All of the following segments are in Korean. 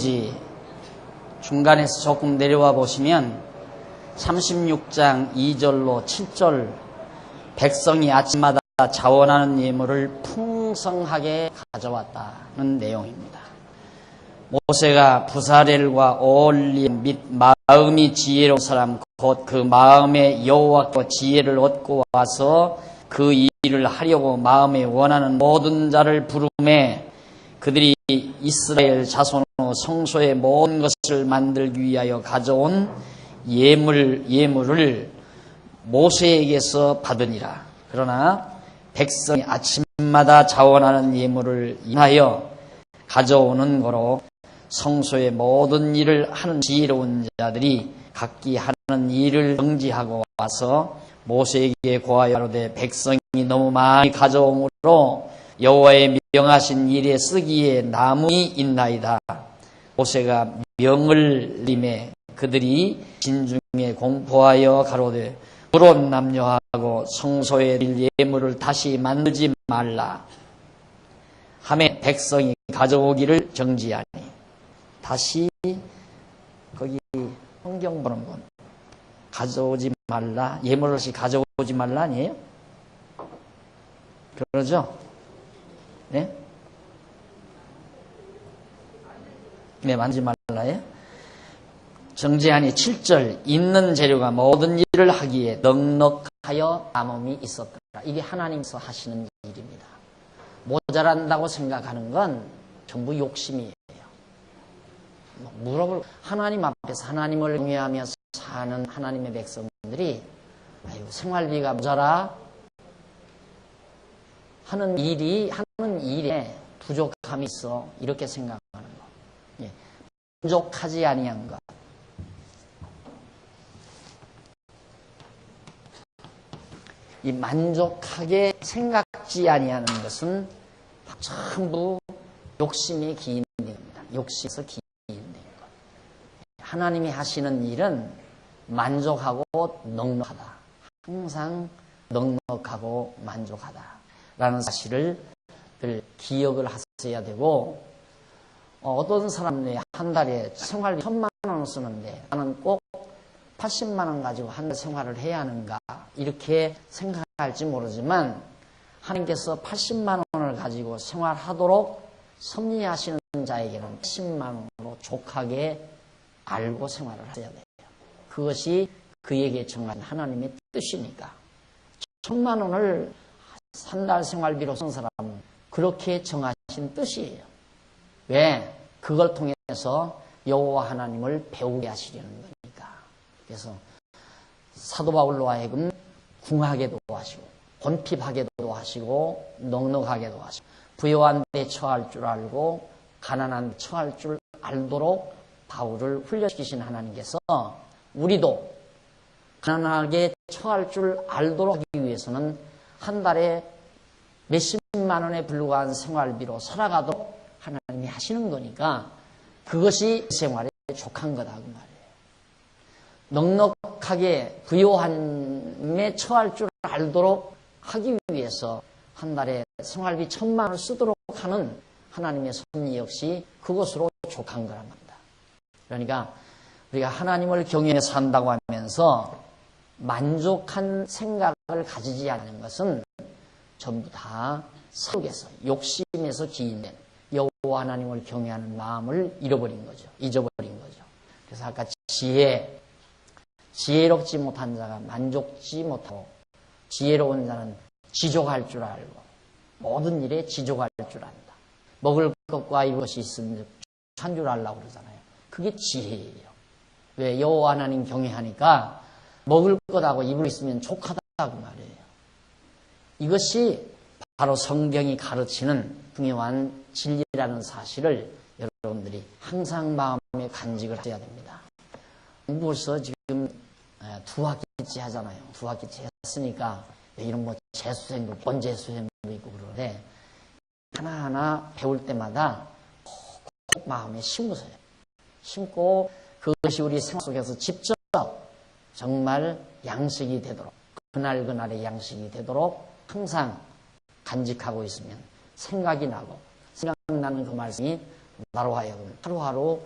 페이지 중간에서 조금 내려와 보시면 36장 2절로 7절 백성이 아침마다 자원하는 예물을 풍성하게 가져왔다는 내용입니다. 모세가 부사렐과 오홀림 및 마음이 지혜로운 사람 곧 그 마음에 여호와께 지혜를 얻고 와서 그 일을 하려고 마음에 원하는 모든 자를 부르매 그들이 이스라엘 자손의 성소의 모든 것을 만들기 위하여 가져온 예물을 모세에게서 받으니라. 그러나 백성이 아침마다 자원하는 예물을 인하여 가져오는 거로 성소의 모든 일을 하는 지혜로운 자들이 각기 하는 일을 정지하고 와서 모세에게 고하여 가로되 백성이 너무 많이 가져오므로 여호와의 명하신 일에 쓰기에 남음이 있나이다. 모세가 명을 내리매 그들이 진중에 공포하여 가로되 불온 남녀하고 성소의 예물을 다시 만들지 말라 하매 백성이 가져오기를 정지하니. 다시 거기 성경 보는 분 가져오지 말라, 예물을 다시 가져오지 말라 아니에요? 그러죠? 네? 네, 만지지 말라예요? 정지하니 7절 있는 재료가 모든 일을 하기에 넉넉하여 남음이 있었더라. 이게 하나님께서 하시는 일입니다. 모자란다고 생각하는 건 전부 욕심이에요. 하나님 앞에서 하나님을 경외하며 사는 하나님의 백성들이 아유 생활비가 모자라 하는 일에 부족함이 있어 이렇게 생각하는 것. 예. 만족하지 아니한 것. 이 만족하게 생각지 아니하는 것은 전부 욕심의 기인입니다. 욕심에서 기인된 것. 하나님이 하시는 일은 만족하고 넉넉하다. 항상 넉넉하고 만족하다라는 사실을 늘 기억을 하셔야 되고, 어떤 사람이 한 달에 생활비 1,000만 원을 쓰는데 나는 꼭 80만 원 가지고 한 달 생활을 해야 하는가 이렇게 생각할지 모르지만 하나님께서 80만 원을 가지고 생활하도록 섭리하시는 자에게는 10만 원으로 족하게 알고 생활을 하셔야 돼요. 그것이 그에게 정한 하나님의 뜻이니까. 1,000만 원을 한 달 생활비로 쓴 사람은 그렇게 정하신 뜻이에요. 왜? 그걸 통해서 여호와 하나님을 배우게 하시려는 거니까. 그래서 사도 바울로 하여금 궁하게도 하시고 곤핍하게도 하시고 넉넉하게도 하시고 부요한 데 처할 줄 알고 가난한 데 처할 줄 알도록 바울을 훈련시키신 하나님께서 우리도 가난하게 처할 줄 알도록 하기 위해서는 한 달에 몇십만 원에 불과한 생활비로 살아가도록 하나님이 하시는 거니까 그것이 생활에 족한 거다 그 말이에요. 넉넉하게 부요함에 처할 줄 알도록 하기 위해서 한 달에 생활비 1,000만 원을 쓰도록 하는 하나님의 섭리 역시 그것으로 족한 거란 말입니다. 그러니까 우리가 하나님을 경외해 산다고 하면서 만족한 생각을 가지지 않는 것은 전부 다 속에서 욕심에서 기인된 여호와 하나님을 경외하는 마음을 잊어버린 거죠. 그래서 아까 지혜롭지 못한 자가 만족지 못하고 지혜로운 자는 지족할 줄 알고 모든 일에 지족할 줄 안다. 먹을 것과 입을 것이 있으면 한 줄 알라고 그러잖아요. 그게 지혜예요. 왜? 여호와 하나님 경외하니까 먹을 것하고 입을 있으면 족하다 그 말이에요. 이것이 바로 성경이 가르치는 중요한 진리라는 사실을 여러분들이 항상 마음에 간직을 하셔야 됩니다. 벌써 지금 두 학기째 하잖아요. 두 학기째 했으니까 이런 뭐 재수생도 본재수생도 있고 그러는데 하나하나 배울 때마다 꼭 마음에 심으세요. 심고 그것이 우리 생활 속에서 직접 정말 양식이 되도록 그날그날의 양식이 되도록 항상 간직하고 있으면 생각이 나고 생각나는 그 말씀이 나로 하여금 하루하루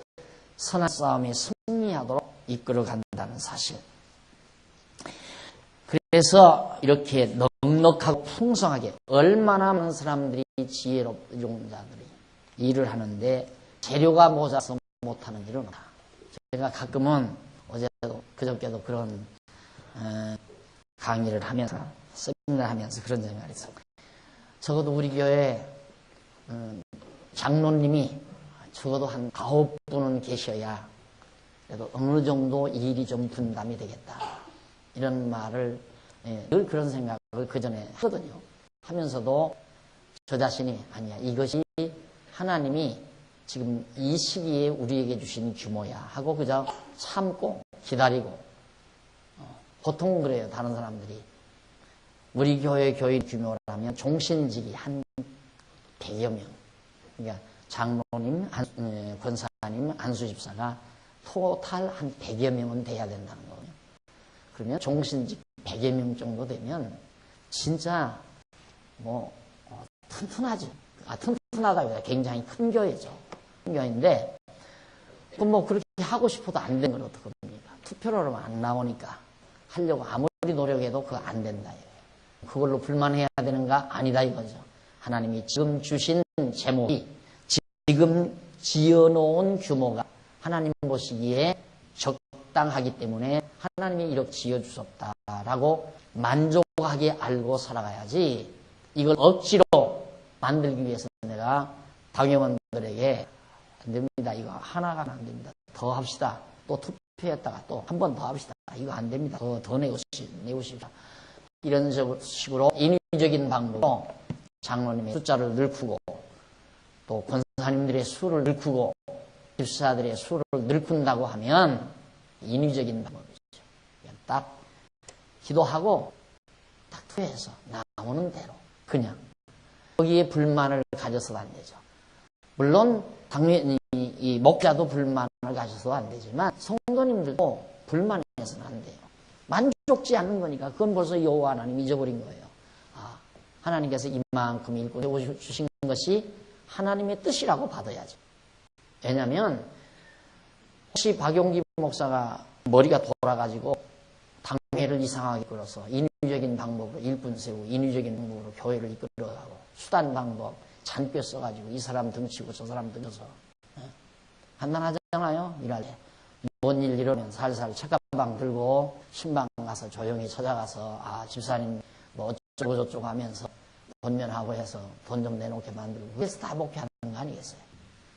선한 싸움에 승리하도록 이끌어 간다는 사실. 그래서 이렇게 넉넉하고 풍성하게 얼마나 많은 사람들이 지혜로운 자들이 일을 하는데 재료가 모자라서 못하는 일은 없다. 제가 가끔은 어제도 그저께도 그런 강의를 하면서 세미나를 하면서 그런 생각을 했어요. 적어도 우리 교회 장로님이 적어도 한 9분은 계셔야 그래도 어느 정도 일이 좀 분담이 되겠다. 이런 말을 늘 그런 생각을 그 전에 하거든요. 하면서도 저 자신이 아니야. 이것이 하나님이 지금 이 시기에 우리에게 주신 규모야 하고 그저 참고 기다리고 보통 그래요. 다른 사람들이. 우리 교회 교인 규모라면 종신직이 한 100여 명. 그러니까 장로님, 권사님, 안수집사가 토탈 한 100여 명은 돼야 된다는 거예요. 그러면 종신직 100여 명 정도 되면 진짜 뭐 튼튼하죠. 튼튼하다고요. 굉장히 큰 교회죠. 큰 교회인데 뭐 그렇게 하고 싶어도 안 되는 건 어떡합니까? 투표로 하면 안 나오니까 하려고 아무리 노력해도 그거 안 된다. 그걸로 불만해야 되는가? 아니다 이거죠. 하나님이 지금 주신 제목이 지금 지어놓은 규모가 하나님 보시기에 적당하기 때문에 하나님이 이렇게 지어주셨다라고 만족하게 알고 살아가야지 이걸 억지로 만들기 위해서 내가 당회원들에게 안 됩니다. 이거 하나가 안 됩니다. 더 합시다. 또 투표했다가 또 한 번 더 합시다. 이거 안 됩니다. 더 내우십시다. 이런 식으로 인위적인 방법으로 장로님의 숫자를 늘크고 또 권사님들의 수를 늘크고 집사들의 수를 늘큰다고 하면 인위적인 방법이죠. 그냥 딱 기도하고 딱 투표해서 나오는 대로 그냥 거기에 불만을 가져서도 안 되죠. 물론 당연히 이 목자도 불만을 가져서도 안 되지만 성도님들도 불만해서는 안 돼요. 만족지 않는 거니까 그건 벌써 여호와 하나님 잊어버린 거예요. 하나님께서 이만큼 일꾼 주신 것이 하나님의 뜻이라고 받아야죠. 왜냐하면 혹시 박용기 목사가 머리가 돌아가지고 당회를 이상하게 끌어서 인위적인 방법으로 일꾼 세우고 인위적인 방법으로 교회를 이끌어가고 수단 방법 잔꾀 써가지고 이 사람 등치고 저 사람 등쳐서 판단하잖아요. 일할 때. 뭔 일 이러면 살살 책가방 들고 신방 가서 조용히 찾아가서 집사님 뭐 어쩌고 저쩌고 하면서 본면하고 해서 돈 좀 내놓게 만들고 그래서 다 목회하는 거 아니겠어요?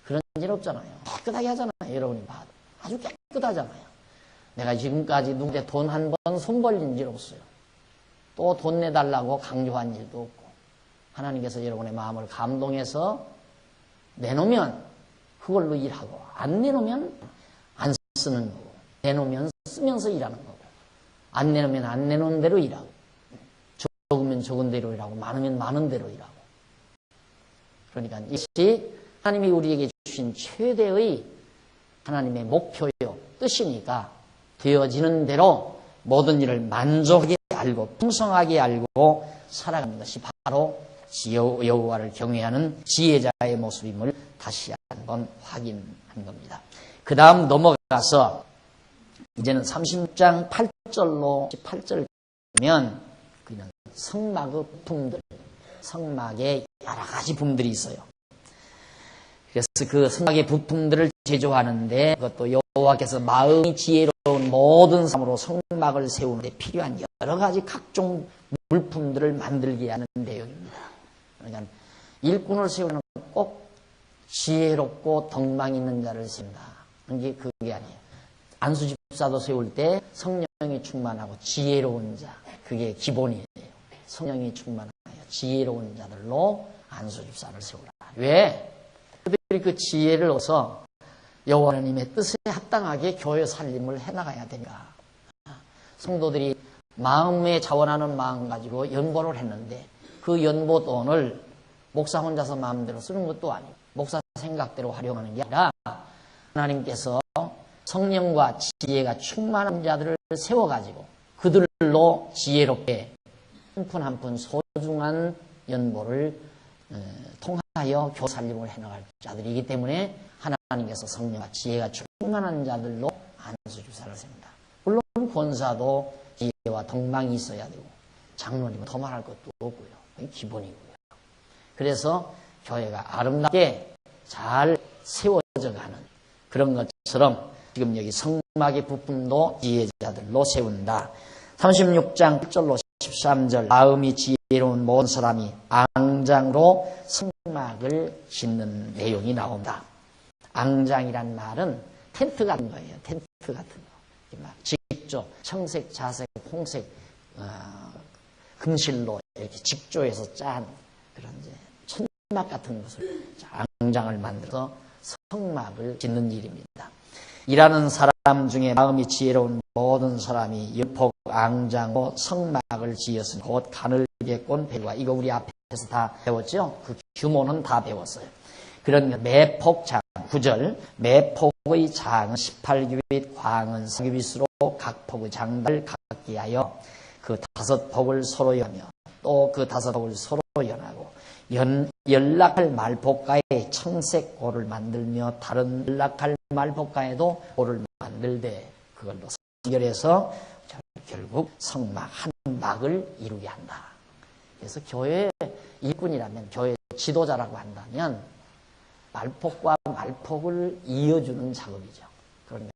그런 일 없잖아요. 깨끗하게 하잖아요. 여러분이 봐도. 아주 깨끗하잖아요. 내가 지금까지 누구한테 돈 한 번 손 벌린 일 없어요. 또 돈 내달라고 강요한 일도 없고 하나님께서 여러분의 마음을 감동해서 내놓으면 그걸로 일하고 안 내놓으면 안 쓰는 거고 내놓으면 쓰면서 일하는 거고 안 내놓으면 안 내놓은 대로 일하고 적으면 적은 대로 일하고 많으면 많은 대로 일하고 그러니까 이것이 하나님이 우리에게 주신 최대의 하나님의 목표요 뜻이니까 되어지는 대로 모든 일을 만족하게 알고 풍성하게 알고 살아가는 것이 바로 여호와를 경외하는 지혜자의 모습임을 다시 한번 확인한 겁니다. 그 다음 넘어가서 이제는 30장 8절로 18절 보면 그냥 성막의 부품들, 성막에 여러 가지 부품들이 있어요. 그래서 그 성막의 부품들을 제조하는데 그것도 여호와께서 마음이 지혜로운 모든 사람으로 성막을 세우는데 필요한 여러 가지 각종 물품들을 만들게 하는 내용입니다. 그러니까 일꾼을 세우는 꼭 지혜롭고 덕망 있는 자를 세운다. 그게 아니에요. 안수집사도 세울 때 성령이 충만하고 지혜로운 자. 그게 기본이에요. 성령이 충만하여 지혜로운 자들로 안수집사를 세우라. 왜? 그들이 그 지혜를 얻어서 여호와 하나님의 뜻에 합당하게 교회 살림을 해나가야 되니까. 성도들이 마음에 자원하는 마음 가지고 연보를 했는데 그 연보 돈을 목사 혼자서 마음대로 쓰는 것도 아니고 목사 생각대로 활용하는 게 아니라 하나님께서 성령과 지혜가 충만한 자들을 세워가지고 그들로 지혜롭게 한 푼 한 푼 소중한 연보를 통하여 교회 살림을 해나갈 자들이기 때문에 하나님께서 성령과 지혜가 충만한 자들로 안수주사를 세운다. 물론 권사도 지혜와 덕망이 있어야 되고 장로님은 더 말할 것도 없고요. 그게 기본이고요. 그래서 교회가 아름답게 잘 세워져 가는 그런 것처럼 지금 여기 성막의 부품도 지혜자들로 세운다. 36장 1절로 13절 마음이 지혜로운 모든 사람이 앙장으로 성막을 짓는 내용이 나옵니다. 앙장이란 말은 텐트 같은 거예요. 텐트 같은 거. 막 직조, 청색, 자색, 홍색, 금실로 이렇게 직조해서 짠 그런 이제 천막 같은 것을 앙장을 만들어서 성막을 짓는 일입니다. 일하는 사람 중에 마음이 지혜로운 모든 사람이 연폭 앙장으로 성막을 지었으니 곧 가늘게꼰 배와 이거 우리 앞에서 다 배웠죠? 그 규모는 다 배웠어요. 그런 매폭장 9절 매폭의 장은 18규빗 광은 4규빗으로 각 폭의 장단을 각기 하여 그 5폭을 서로 여며 또 그 5폭을 서로 연하고 연락할 말폭가에 청색 고를 만들며 다른 연락할 말폭가에도 고를 만들되 그걸로 연결해서 결국 성막 한 막을 이루게 한다. 그래서 교회 일꾼이라면 교회 지도자라고 한다면 말폭과 말폭을 이어주는 작업이죠. 그러면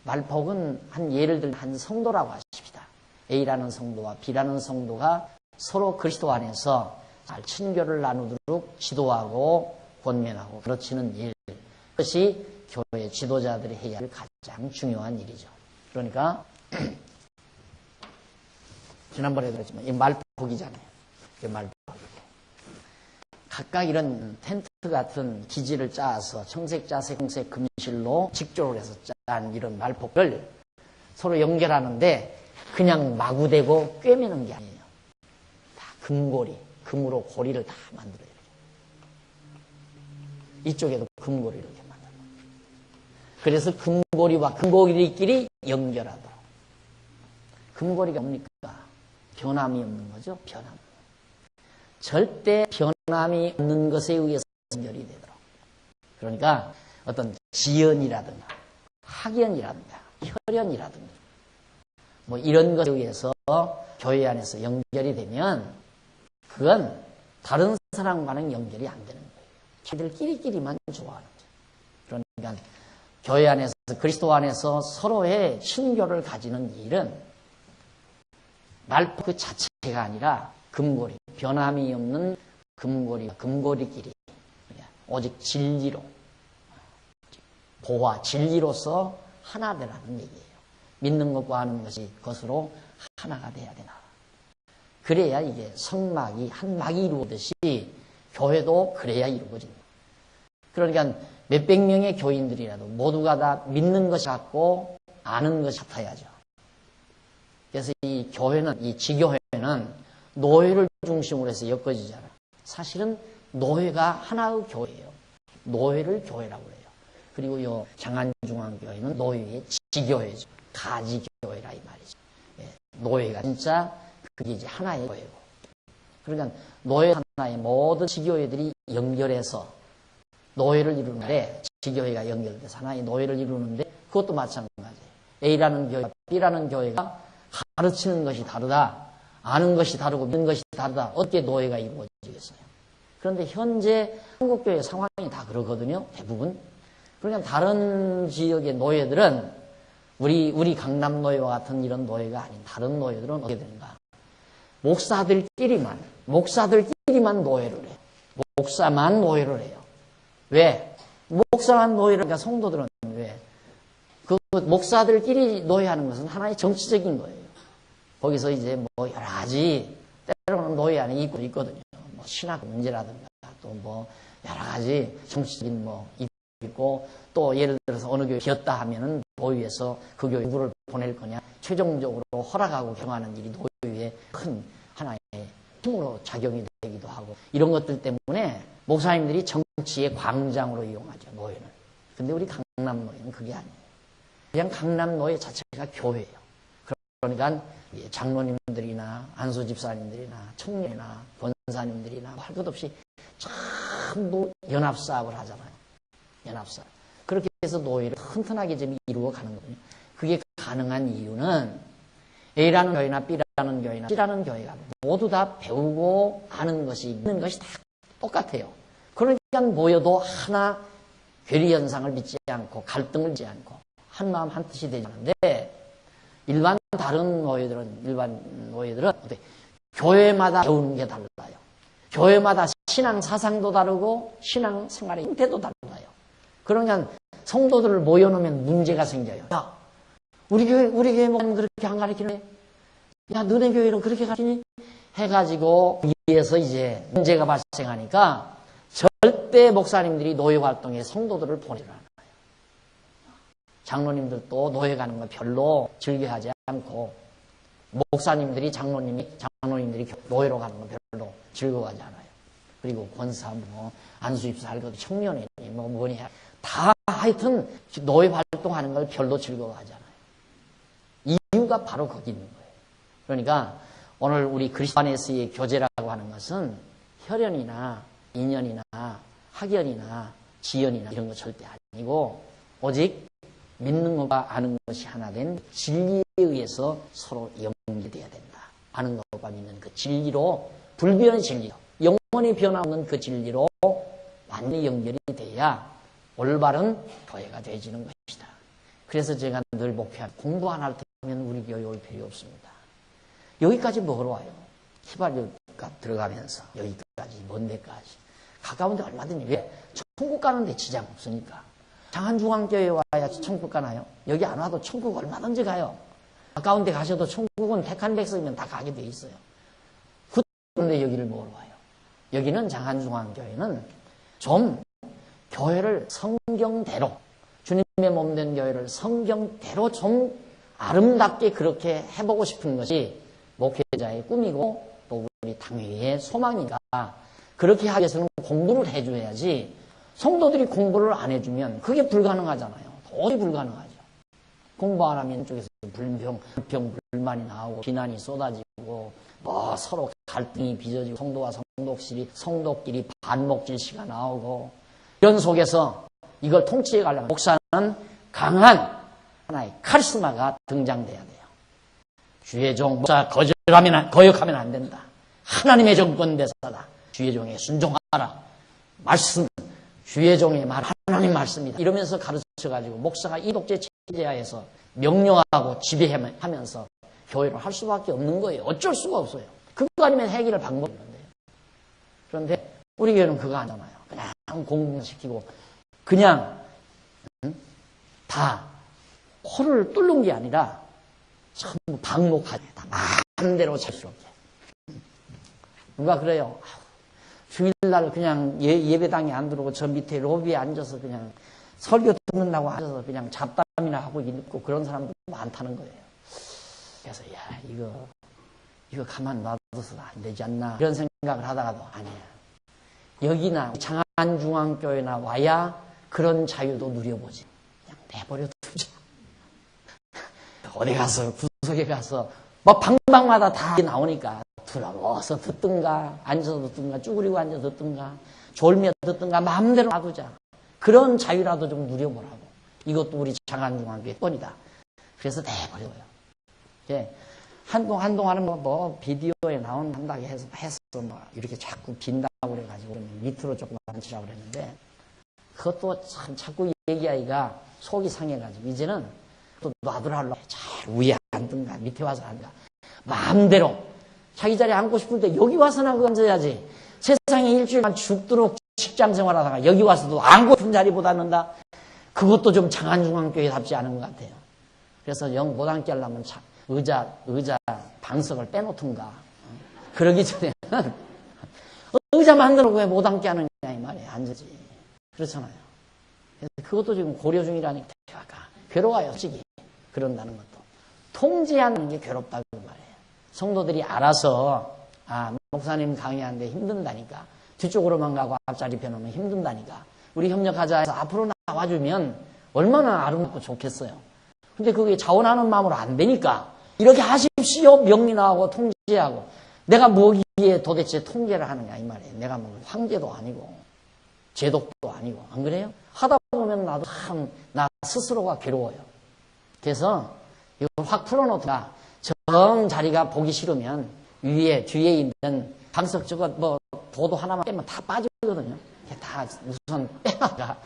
말폭은 예를 들면 한 성도라고 하십시다. A라는 성도와 B라는 성도가 서로 그리스도 안에서 잘 친교를 나누도록 지도하고 권면하고 가르치는 일. 그것이 교회 지도자들이 해야 할 가장 중요한 일이죠. 그러니까 지난번에도 그랬지만 이 말폭이잖아요. 이 말폭. 각각 이런 텐트 같은 기지를 짜서 청색, 자색, 홍색, 금실로 직조를 해서 짠 이런 말폭을 서로 연결하는데 그냥 마구대고 꿰매는 게 아니에요. 다 금고리, 금으로 고리를 다 만들어요. 이쪽에도 금고리를 이렇게 만들어요. 그래서 금고리와 금고리끼리 연결하도록. 금고리가 뭡니까? 변함이 없는 거죠. 변함. 절대 변함이 없는 것에 의해서 연결이 되도록. 그러니까 어떤 지연이라든가 학연이라든가 혈연이라든가 뭐 이런 것에 의해서 교회 안에서 연결이 되면 그건 다른 사람과는 연결이 안 되는 거예요. 걔들끼리만 좋아하는 거죠. 그러니까 교회 안에서 그리스도 안에서 서로의 친교를 가지는 일은 말폭 그 자체가 아니라 금고리, 변함이 없는 금고리끼리 오직 진리로 보화, 진리로서 하나 되라는 얘기예요. 믿는 것과 하는 것이 그것으로 하나가 돼야 되나. 그래야 이게 성막이 한 막이 이루어듯이 교회도 그래야 이루어집니다. 그러니까 몇백 명의 교인들이라도 모두가 다 믿는 것이 같고 아는 것이 같아야죠. 그래서 이 교회는, 이 지교회는 노예를 중심으로 해서 엮어지잖아요. 사실은 노예가 하나의 교회예요. 노예를 교회라고 해요. 그리고 요 장안중앙교회는 노예의 지교회죠. 가지교회라 이 말이죠. 예, 노예가 진짜 그게 이제 하나의 교회고. 그러니까 노예 하나의 모든 지교회들이 연결해서 노예를 이루는데, 지교회가 연결돼서 하나의 노예를 이루는데 그것도 마찬가지예요. A라는 교회와 B라는 교회가 가르치는 것이 다르다. 아는 것이 다르고 믿는 것이 다르다. 어떻게 노예가 이루어지겠어요? 그런데 현재 한국교회 상황이 다 그러거든요. 대부분. 그러니까 다른 지역의 노예들은 우리 강남 노예와 같은 이런 노예가 아닌 다른 노예들은 어떻게 되는가? 목사들끼리만 노예를 해요. 목사만 노예를 해요. 왜? 목사만 노예를 하니까 성도들은 왜? 그 목사들끼리 노예하는 것은 하나의 정치적인 거예요. 거기서 이제 뭐 여러 가지 때로는 노예 안에 있거든요. 뭐 신학 문제라든가 또 뭐 여러 가지 정치적인 뭐 있고 또 예를 들어서 어느 교회 비었다 하면은 노예에서 그 교회 누구를 보낼 거냐 최종적으로 허락하고 경하는 일이 노예의 큰 하나의 힘으로 작용이 되기도 하고 이런 것들 때문에 목사님들이 정치의 광장으로 이용하죠. 노예는. 근데 우리 강남 노예는 그게 아니에요. 그냥 강남 노예 자체가 교회예요. 그러니까 장로님들이나 안수 집사님들이나 청년이나 권사님들이나 할 것 없이 전부 연합사업을 하잖아요. 연합사업. 그렇게 해서 노예를 튼튼하게 좀 이루어 가는 거거든요. 그게 가능한 이유는 A라는 교회나 B라는 교회나 C라는 교회가 모두 다 배우고 아는 것이 있는 것이 다 똑같아요. 그러니까 모여도 하나 괴리현상을 믿지 않고 갈등을 믿지 않고 한 마음 한 뜻이 되지 않는데 일반 노예들은 교회마다 배우는 게 달라요. 교회마다 신앙 사상도 다르고 신앙 생활의 형태도 달라요. 그러니까 성도들을 모여놓으면 문제가 생겨요. 야, 우리 교회 목사님 그렇게 안 가르치네? 야, 너네 교회는 그렇게 가르치니? 해가지고 위에서 이제 문제가 발생하니까 절대 목사님들이 노예 활동에 성도들을 보내지 않아요. 장로님들도 노예 가는 거 별로 즐겨하지 않고 목사님들이 장로님들이 노예로 가는 거 별로 즐거워하지 않아요. 그리고 권사, 안수입사 할 것도 청년이니 뭐니 다 하여튼 노예 활동하는 걸 별로 즐거워하지 않아요. 이유가 바로 거기 있는 거예요. 그러니까 오늘 우리 그리스도 안에서의 교제라고 하는 것은 혈연이나 인연이나 학연이나 지연이나 이런 거 절대 아니고 오직 믿는 것과 아는 것이 하나 된 진리에 의해서 서로 연결되어야 된다. 아는 것과 믿는 그 진리로 불변의 진리로 영원히 변함없는 그 진리로 완전히 연결이 돼야 올바른 교회가 되어지는 것이다. 그래서 제가 늘 목표한 공부 안 할 때면 우리 교회 올 필요 없습니다. 여기까지 먹으러 와요. 휘발유가 들어가면서 여기까지 먼 데까지 가까운데 얼마든지 왜 천국 가는데 지장 없으니까 장안중앙교회 와야 천국 가나요? 여기 안 와도 천국 얼마든지 가요. 가까운 데 가셔도 천국은 택한 백성이면 다 가게 돼 있어요. 그런데 여기를 먹으러 와요. 여기는 장안중앙교회는 좀 교회를 성경대로 주님의 몸된 교회를 성경대로 좀 아름답게 그렇게 해보고 싶은 것이 목회자의 꿈이고 또 우리 당회의 소망이다. 그렇게 하기 위해서는 공부를 해줘야지 성도들이 공부를 안 해주면 그게 불가능하잖아요. 도저히 불가능하죠. 공부 안 하면 쪽에서 불만이 나오고 비난이 쏟아지고 뭐 서로 갈등이 빚어지고 성도와 성도끼리 반목질시가 나오고 이런 속에서 이걸 통치해 가려면 목사는 강한 하나의 카리스마가 등장돼야 돼요. 주의 종 목사 거역하면 안 된다. 하나님의 정권대사다. 주의 종에 순종하라. 말씀 주의 종의 말 하나님 말씀이다. 이러면서 가르쳐가지고 목사가 이독제 체제하에서 명령하고 지배하면서 교회를 할 수밖에 없는 거예요. 어쩔 수가 없어요. 그거 아니면 해결할 방법이 없는데요. 그런데 우리 교회는 그거 아니잖아요. 그냥 공부시키고 그냥 다 코를 뚫는 게 아니라 전부 방목하게 다 마음대로 자유롭게. 누가 그래요? 주일날 그냥 예배당에 안 들어오고 저 밑에 로비에 앉아서 그냥 설교 듣는다고 앉아서 그냥 잡담이나 하고 있고 그런 사람도 많다는 거예요. 그래서 야 이거 가만 놔둬서 안 되지 않나 이런 생각을 하다가도 아니야. 여기나 장안중앙교회나 와야 그런 자유도 누려보지. 그냥 내버려 두자. 어디 가서 구석에 가서 뭐 방방마다 다 나오니까 들어서 듣든가 앉아서 듣든가 쭈그리고 앉아서 듣든가 졸며 듣든가 마음대로 놔두자. 그런 자유라도 좀 누려보라고. 이것도 우리 장안중앙교회 뻔이다. 그래서 내버려요. 예. 한동안은 뭐 비디오에 나온다고 해서 뭐 이렇게 자꾸 빈다고 그래가지고 밑으로 조금 앉히라고 그랬는데 그것도 참 자꾸 얘기하기가 속이 상해가지고 이제는 또 놔두라고 잘 위에 앉든가 밑에 와서 앉든가 마음대로 자기 자리에 앉고 싶을 때 여기 와서나 그거 앉아야지. 세상에 일주일만 죽도록 직장 생활하다가 여기 와서도 앉고 싶은 자리보다 앉는다. 그것도 좀 장안중앙교회답지 않은 것 같아요. 그래서 영 못 앉게 하려면 의자 방석을 빼놓든가. 그러기 전에는 의자 만들고 왜 못 앉게 하느냐 이 말이에요. 앉지. 그렇잖아요. 그래서 그것도 지금 고려 중이라니까 괴로워요. 솔직히. 그런다는 것도. 통제하는 게 괴롭다고 말해요. 성도들이 알아서 목사님 강의하는데 힘든다니까. 뒤쪽으로만 가고 앞자리 펴놓으면 힘든다니까. 우리 협력하자 해서 앞으로 나와주면 얼마나 아름답고 좋겠어요. 근데 그게 자원하는 마음으로 안 되니까 이렇게 하십시오 명리나하고 통제하고 내가 뭐 어디에 도대체 통제를 하느냐 이 말이에요. 내가 뭐 황제도 아니고 제독도 아니고 안 그래요? 하다 보면 나도 참 나 스스로가 괴로워요. 그래서 이걸 확 풀어놓다가 정 자리가 보기 싫으면 위에 뒤에 있는 방석 저거 뭐 도도 하나만 빼면 다 빠지거든요. 다 우선 빼다가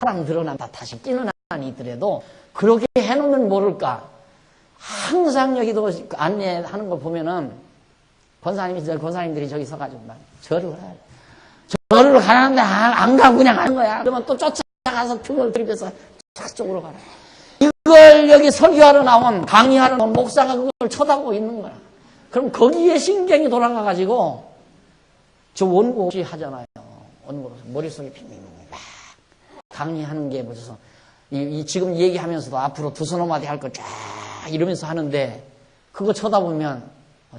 사람 드러나면 다 다시 끼는 한이 있더라도 그렇게 해놓으면 모를까. 항상 여기도 안내하는 걸 보면은 권사님들이 저기 서가지고 막 절을 해요. 절을 가는데 안 가고 그냥 하는 거야. 그러면 또 쫓아가서 등을 들이면서 저쪽으로 가라. 이걸 여기 설교하러 나온 강의하러 나온 목사가 그걸 쳐다보고 있는 거야. 그럼 거기에 신경이 돌아가가지고 저 원고 없이 하잖아요. 원고 머릿속에 핑핑 막 강의하는 게 뭐죠? 지금 얘기하면서도 앞으로 두 손 마디 할 거 쫙 이러면서 하는데 그거 쳐다보면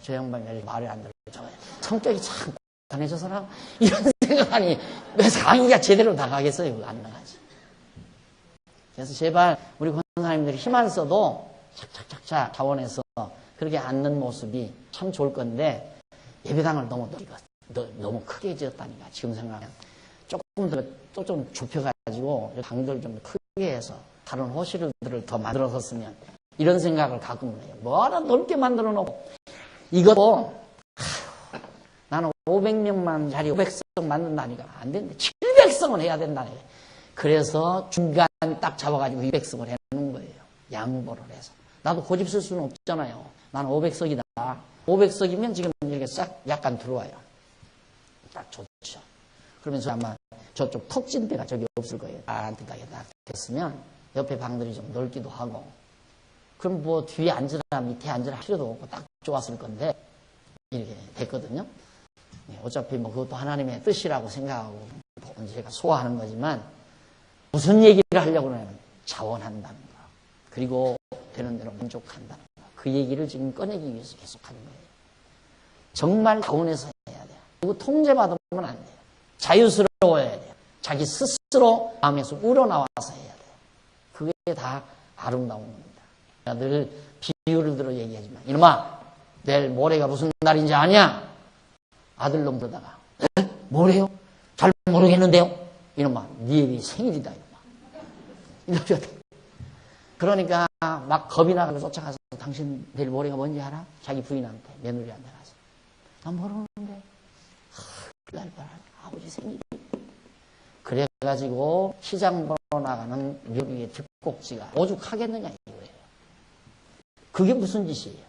저 양반이 왜 말을 안 들어요? 성격이 참 강해져서라 이런 생각하니 왜 강의가 제대로 나가겠어요? 안 나가지. 그래서 제발 우리 권사님들이 힘 안 써도 착착착착 자원해서 그렇게 앉는 모습이 참 좋을 건데 예배당을 너무 크게 지었다니까 지금 생각하면 조금 더 또 좀 좁혀가지고 방들 좀 크게 해서 다른 호실들을 더 만들어섰으면 이런 생각을 가끔은 해요. 뭐하나 넓게 만들어 놓고 이것도 나는 500명만 자리 500석 만든다니까 안 된대. 700석은 해야 된다니까. 그래서 중간 딱 잡아가지고 200석을 해놓은 거예요. 양보를 해서. 나도 고집 쓸 수는 없잖아요. 나는 500석이다. 500석이면 지금 이렇게 싹 약간 들어와요. 딱 좋죠. 그러면서 아마 저쪽 턱진 데가 저기 없을 거예요. 안뜻하게 딱 됐으면 옆에 방들이 좀 넓기도 하고. 그럼 뭐 뒤에 앉으라 밑에 앉으라 할 필요도 없고 딱 좋았을 건데 이렇게 됐거든요. 어차피 뭐 그것도 하나님의 뜻이라고 생각하고 제가 소화하는 거지만 무슨 얘기를 하려고 하냐면 자원한다는 거. 그리고 되는 대로 만족한다는 거. 그 얘기를 지금 꺼내기 위해서 계속하는 거예요. 정말 자원해서 해야 돼요. 그리고 통제받으면 안 돼요. 자유스러워야 돼요. 자기 스스로 마음에서 우러나와서 해야 돼요. 그게 다 아름다운 겁니다. 내가 늘 비유를 들어 얘기하지만 이놈아 내일 모레가 무슨 날인지 아냐? 아들놈 그러다가 뭐래요? 잘 모르겠는데요? 이놈아 네 애기 생일이다 이놈아. 그러니까 막 겁이 나가서 쫓아가서 당신 내일 모레가 뭔지 알아? 자기 부인한테 며느리한테 가서 난 모르는데 날 봐라 아버지 생일이. 그래가지고 시장 보러 나가는 묘비의 뒷꼭지가 오죽하겠느냐 이거예요. 그게 무슨 짓이에요?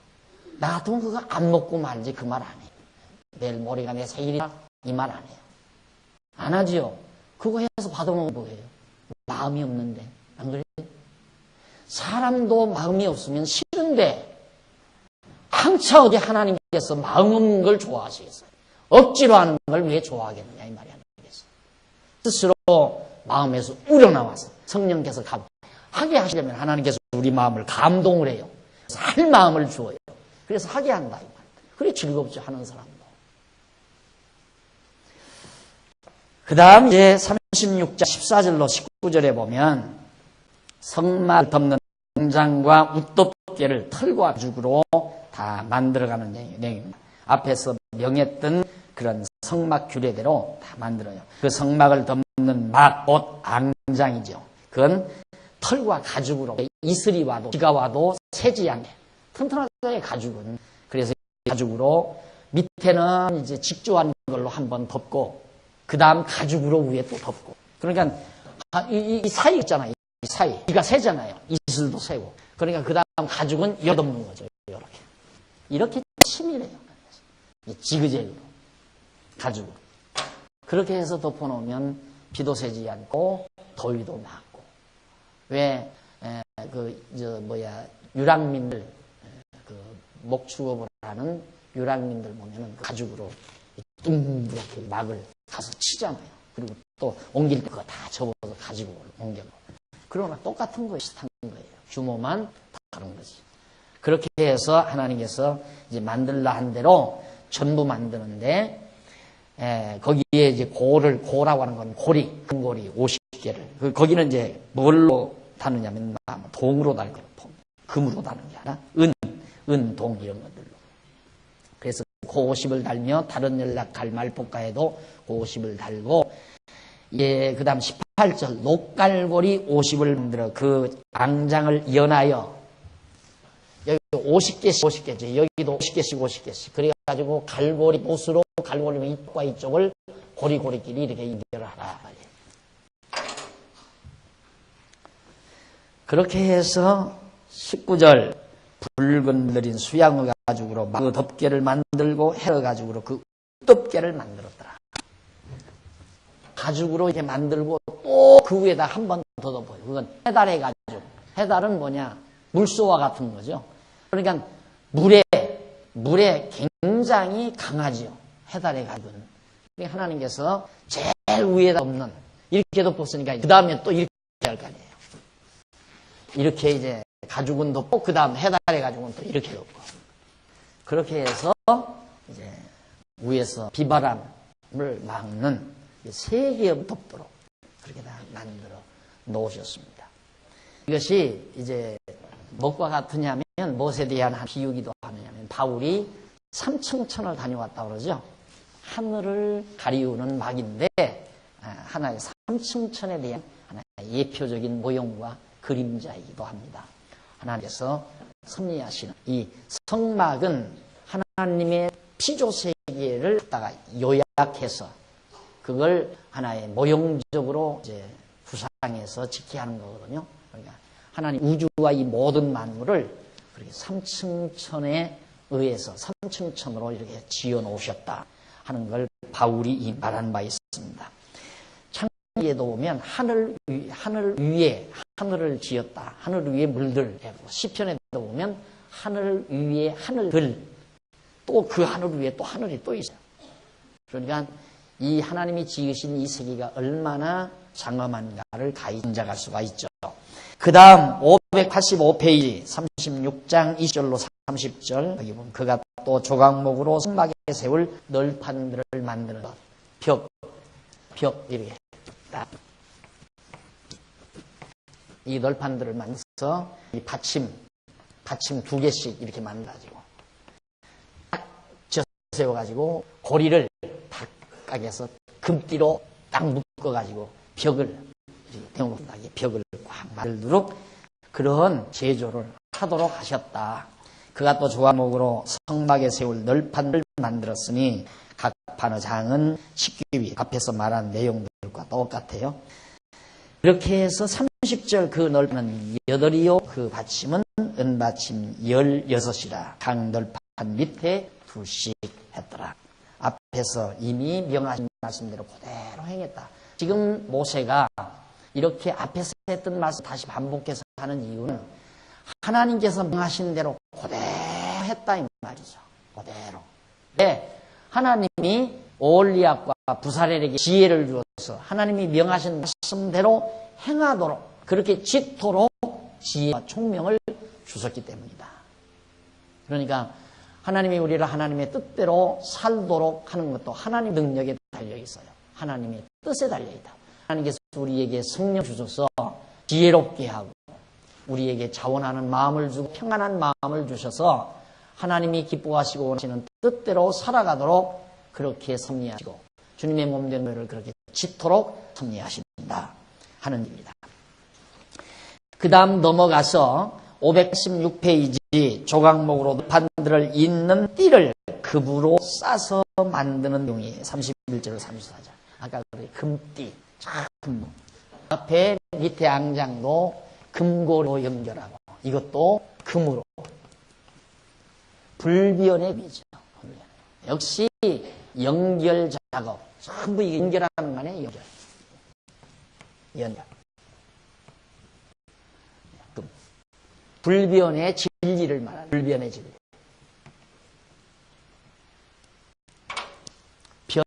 나 같으면 그거 안 먹고 말지 그 말 안 해요. 내일 모레가 내 생일이다 이 말 안 해요. 안 하지요. 그거 해서 받아먹은 뭐예요? 마음이 없는데 안 그래요? 사람도 마음이 없으면 싫은데 한차 어디 하나님께서 마음 없는 걸 좋아하시겠어요? 억지로 하는 걸 왜 좋아하겠느냐 이 말이 아니겠어요. 스스로 마음에서 우러나와서 성령께서 하게 하시려면 하나님께서 우리 마음을 감동을 해요. 할 마음을 주어요. 그래서 하게 한다 이 말. 그래 즐겁죠 하는 사람도. 그 다음 이제 36장 14절로 19절에 보면 성막을 덮는 공장과 웃덮개를 털과 가죽으로 다 만들어가는 내용입니다. 앞에서 명했던 그런 성막 규례대로 다 만들어요. 그 성막을 덮는 막, 옷, 앙장이죠. 그건 털과 가죽으로 이슬이 와도 비가 와도 새지 않게 튼튼하게 가죽은. 그래서 가죽으로 밑에는 이제 직조한 걸로 한번 덮고 그 다음 가죽으로 위에 또 덮고. 그러니까 이 사이 있잖아요. 이 사이. 비가 새잖아요. 이슬도 새고. 그러니까 그 다음 가죽은 엿덮는 거죠. 이렇게 치밀해요. 지그재그로. 가죽으로. 그렇게 해서 덮어놓으면 비도 새지 않고 더위도 막고. 왜 유랑민들 목축업을 하는 유랑민들 보면은 가죽으로 둥그렇게 막을 가서 치잖아요. 그리고 또 옮길 때 그거 다 접어서 가지고 옮겨고. 그러나 똑같은 거 비슷한 거예요. 규모만 다른 거지. 그렇게 해서 하나님께서 이제 만들라 한 대로 전부 만드는데 거기에 이제 고라고 하는 건 고리, 금고리 50개를. 거기는 이제 뭘로 다느냐면 동으로 달고 금으로 다는 게 아니라 은, 동 이런 것들로. 그래서 고50을 달며 다른 연락할 말복가에도 고50을 달고, 예, 그 다음 18절 녹갈고리 50을 만들어 그 앙장을 연하여, 여기 50개씩 50개지, 여기도 50개씩 50개씩. 그래가지고 갈고리 못으로 갈고리 이쪽과 이쪽을 고리고리끼리 이렇게 연결을 하라. 그렇게 해서 19절 붉은 느린 수양의 가죽으로 그 덮개를 만들고 헤어 가죽으로 그 덮개를 만들었더라. 가죽으로 이렇게 만들고 또 그 위에다 한 번 더 덮어요. 그건 해달의 가죽. 해달은 뭐냐? 물소와 같은 거죠. 그러니까 물에 굉장히 강하지요. 해달의 가죽은. 하나님께서 제일 위에다 덮는, 이렇게 덮었으니까 그 다음에 또 이렇게 할 거 아니에요. 이렇게 이제 가죽은 덮고 그 다음 해달의 가죽은 또 이렇게 덮고, 그렇게 해서 이제 위에서 비바람을 막는 세 개의 덮도록 그렇게 다 만들어 놓으셨습니다. 이것이 이제 무엇과 같으냐면 무엇에 대한 비유기도 하느냐면 바울이 삼층천을 다녀왔다고 그러죠. 하늘을 가리우는 막인데 하나의 삼층천에 대한 하나의 예표적인 모형과 그림자이기도 합니다. 하나님께서 섭리하시는 이 성막은 하나님의 피조세계를 갖다가 요약해서 그걸 하나의 모형적으로 이제 구상해서 지키게 하는 거거든요. 그러니까 하나님 우주와 이 모든 만물을 그렇게 삼층천에 의해서 삼층천으로 이렇게 지어 놓으셨다 하는 걸 바울이 말한 바 있습니다. 창세기에도 보면 하늘 위에 하늘을 지었다. 하늘 위에 물들. 시편에도 보면 하늘 위에 하늘들. 또 그 하늘 위에 또 하늘이 또 있어요. 그러니까 이 하나님이 지으신 이 세계가 얼마나 장엄한가를 가히 짐작할 수가 있죠. 그 다음 585페이지 36장 2절로 30절 여기 보면 그가 또 조각목으로 성막에 세울 널판들을 만드는 것. 벽 이렇게 딱 이 널판들을 만들어서 이 받침 2개씩 이렇게 만들어가지고 딱 세워가지고 고리를 딱 까게서 금띠로 딱 묶어가지고 벽을 대목나게 벽을 꽉 만들도록 그런 제조를 하도록 하셨다. 그가 또 조각목으로 성막에 세울 널판을 만들었으니 각 판의 장은 식귀위 앞에서 말한 내용들과 똑같아요. 이렇게 해서 30절 그 널판은 8이요 그 받침은 은받침 16이라 각 널판 밑에 2씩 했더라. 앞에서 이미 명하신 말씀대로 그대로 행했다. 지금 모세가 이렇게 앞에서 했던 말씀 다시 반복해서 하는 이유는 하나님께서 명하신 대로 그대로 했다 이 말이죠. 그대로. 네, 하나님이 오홀리압과 부살엘에게 지혜를 주어서 하나님이 명하신 말씀대로 행하도록 그렇게 짓도록 지혜와 총명을 주셨기 때문이다. 그러니까 하나님이 우리를 하나님의 뜻대로 살도록 하는 것도 하나님 능력에 달려 있어요. 하나님의 뜻에 달려 있다. 하나님께서 우리에게 성령 주셔서 지혜롭게 하고 우리에게 자원하는 마음을 주고 평안한 마음을 주셔서 하나님이 기뻐하시고 원하시는 뜻대로 살아가도록 그렇게 섭리하시고 주님의 몸된 것을 그렇게 짓도록 섭리하신다 하는 일입니다. 그 다음 넘어가서 586페이지 조각목으로 판들을 잇는 띠를 금으로 싸서 만드는 용이 31절 34절 아까 그 금띠 금 앞에 밑에 앙장도 금고로 연결하고 이것도 금으로 불변의 비죠. 역시 연결 작업 전부 이게 연결하는 거네. 연결 불변의 진리를 말하는 불변의 진리.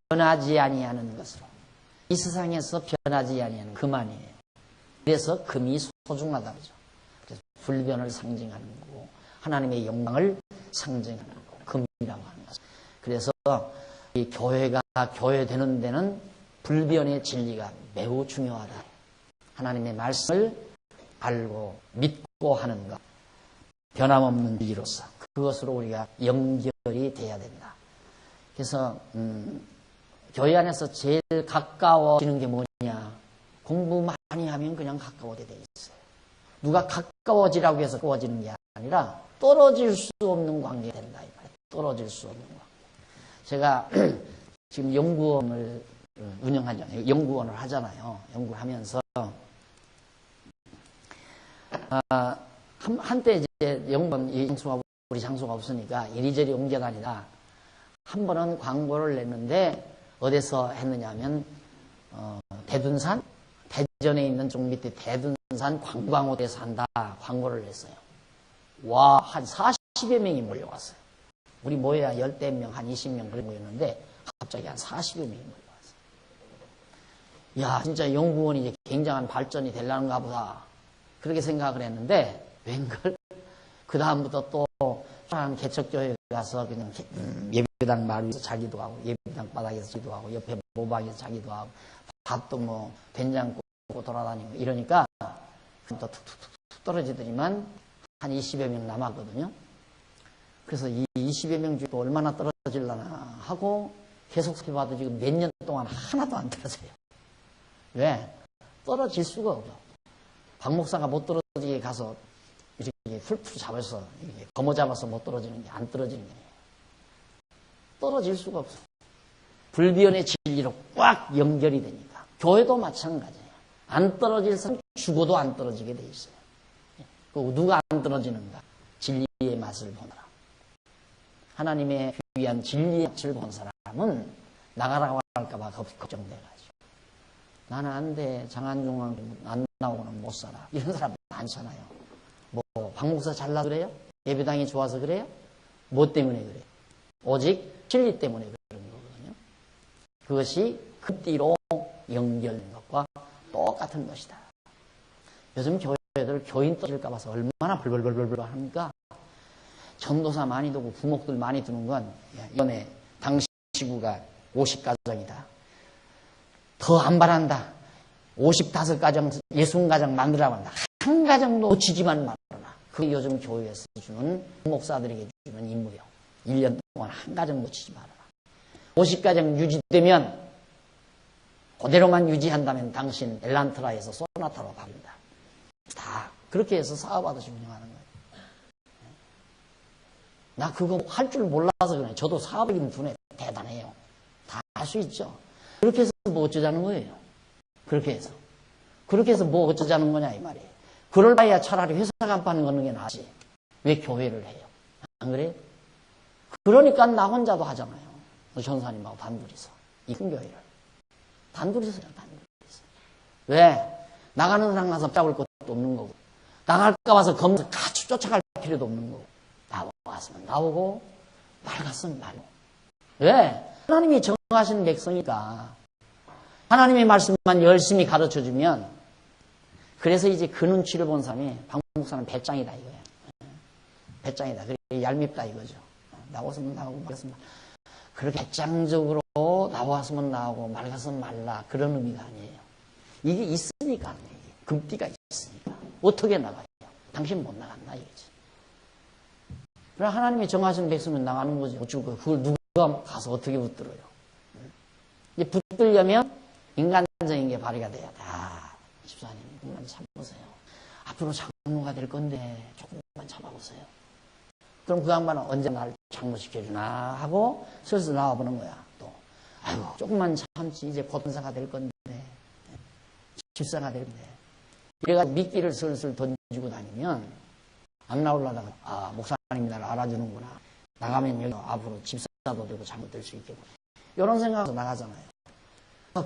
변하지 아니하는 것으로 이 세상에서 변하지 아니하는 금만이에요. 그래서 금이 소중하다 그러죠. 그래서 불변을 상징하는 거고 하나님의 영광을 상징하는 거고 금이라고 하는 것은. 그래서 이 교회가 교회되는 데는 불변의 진리가 매우 중요하다. 하나님의 말씀을 알고 믿고 하는 것. 변함없는 진리로서 그것으로 우리가 연결이 돼야 된다. 그래서 교회 안에서 제일 가까워지는 게 뭐냐? 공부 많이 하면 그냥 가까워지게 돼 있어요. 누가 가까워지라고 해서 가까워지는 게 아니라 떨어질 수 없는 관계가 된다 이 말이에요. 떨어질 수 없는 관계. 제가 지금 연구원을 운영하잖아요. 연구원을 하잖아요. 연구하면서 한때 이제 연구원 우리 장소가 없으니까 이리저리 옮겨다니다 한 번은 광고를 냈는데 어디서 했느냐면 대둔산 대전에 있는 쪽 밑에 대둔산 관광호대에서 한다 광고를 냈어요. 와, 한 40여 명이 몰려왔어요. 우리 모여야 10대 명, 한 20명 그래 모였는데 갑자기 한 40여 명이 몰려왔어요. 야, 진짜 연구원이 이제 굉장한 발전이 되려는가 보다. 그렇게 생각을 했는데 웬걸 그 다음부터 또 개척교회 가서 그냥 예배당 마루 위에서 자기도 하고 예배당 바닥에서 자기도 하고 옆에 모박에서 자기도 하고 밥도 뭐 된장 꽂고 돌아다니고 이러니까 또 툭툭툭 떨어지더니만 한 20여 명 남았거든요. 그래서 이 20여 명 중에 얼마나 떨어질려나 하고 계속 살펴봐도 지금 몇 년 동안 하나도 안 떨어져요. 왜? 떨어질 수가 없어. 박 목사가 못 떨어지게 가서 이렇게 풀풀 잡아서 이렇게 거머 잡아서 못 떨어지는 게 안 떨어지는 게 아니에요. 떨어질 수가 없어. 불변의 진리로 꽉 연결이 되니까. 교회도 마찬가지예요. 안 떨어질 사람 죽어도 안 떨어지게 돼 있어요. 그리고 누가 안 떨어지는가? 진리의 맛을 보느라. 하나님의 귀한 진리의 맛을 본 사람은 나가라고 할까봐 걱정돼가지고. 나는 안 돼. 장안중앙 안 나오고는 못 살아. 이런 사람 많잖아요. 뭐 박목사 잘나서 그래요? 예배당이 좋아서 그래요? 뭐 때문에 그래요? 오직 진리 때문에 그런 거거든요. 그것이 그 띠로 연결된 것과 똑같은 것이다. 요즘 교회들 교인 떨어질까 봐서 얼마나 벌벌벌벌 합니까? 전도사 많이 두고 부목들 많이 두는 건 이번에 당시 지구가 50가정이다. 더 안 바란다. 55가정, 60가정 만들라고 한다. 한 가정도 놓치지만 말아라. 그게 요즘 교회에서 주는 목사들에게 주는 임무요. 1년 동안 한 가정 놓치지 말아라. 50가정 유지되면 그대로만 유지한다면 당신 엘란트라에서 소나타로 바뀐다. 다 그렇게 해서 사업하듯이 운영하는 거예요. 나 그거 할 줄 몰라서 그래. 저도 사업이긴 두네 대단해요. 다 할 수 있죠. 그렇게 해서 뭐 어쩌자는 거예요. 그렇게 해서 뭐 어쩌자는 거냐 이 말이에요. 그럴 바에야 차라리 회사 간판 걷는 게 낫지. 왜 교회를 해요? 안 그래요? 그러니까 나 혼자도 하잖아요. 전사님하고 단둘이서. 이 큰 교회를. 단둘이서요, 단둘이서. 왜? 나가는 사람 가서 잡을 것도 없는 거고. 나갈까 봐서 검사 같이 쫓아갈 필요도 없는 거고. 나왔으면 나오고, 말갔으면 말고. 왜? 하나님이 정하신 백성이니까. 하나님의 말씀만 열심히 가르쳐주면, 그래서 이제 그 눈치를 본 사람이 박목사는 배짱이다 이거야. 배짱이다. 그래 얄밉다 이거죠. 나왔으면 나오고 말았으면 그렇게 배짱적으로 나왔으면 나오고 말았으면 말라 그런 의미가 아니에요. 이게 있으니까 금띠가 있으니까 어떻게 나가요? 당신 못 나간다 이거지. 그럼 하나님이 정하신 백성은 나가는 거지. 어쩌고 그걸 누가 가서 어떻게 붙들어요? 이제 붙들려면 인간적인 게 발휘가 돼야 돼. 집사님, 조금만 참으세요. 앞으로 장로가 될 건데 조금만 참아보세요. 그럼 그 양반은 언제 날 장로시켜주나 하고 슬슬 나와보는 거야. 또 아이고 조금만 참지 이제 권사가 될 건데 집사가 될 건데 이래가지고 미끼를 슬슬 던지고 다니면 안 나오려다가 목사님이 나를 알아주는구나. 나가면 여기 앞으로 집사도 되고 장로 될 수 있겠구나. 이런 생각으로 나가잖아요.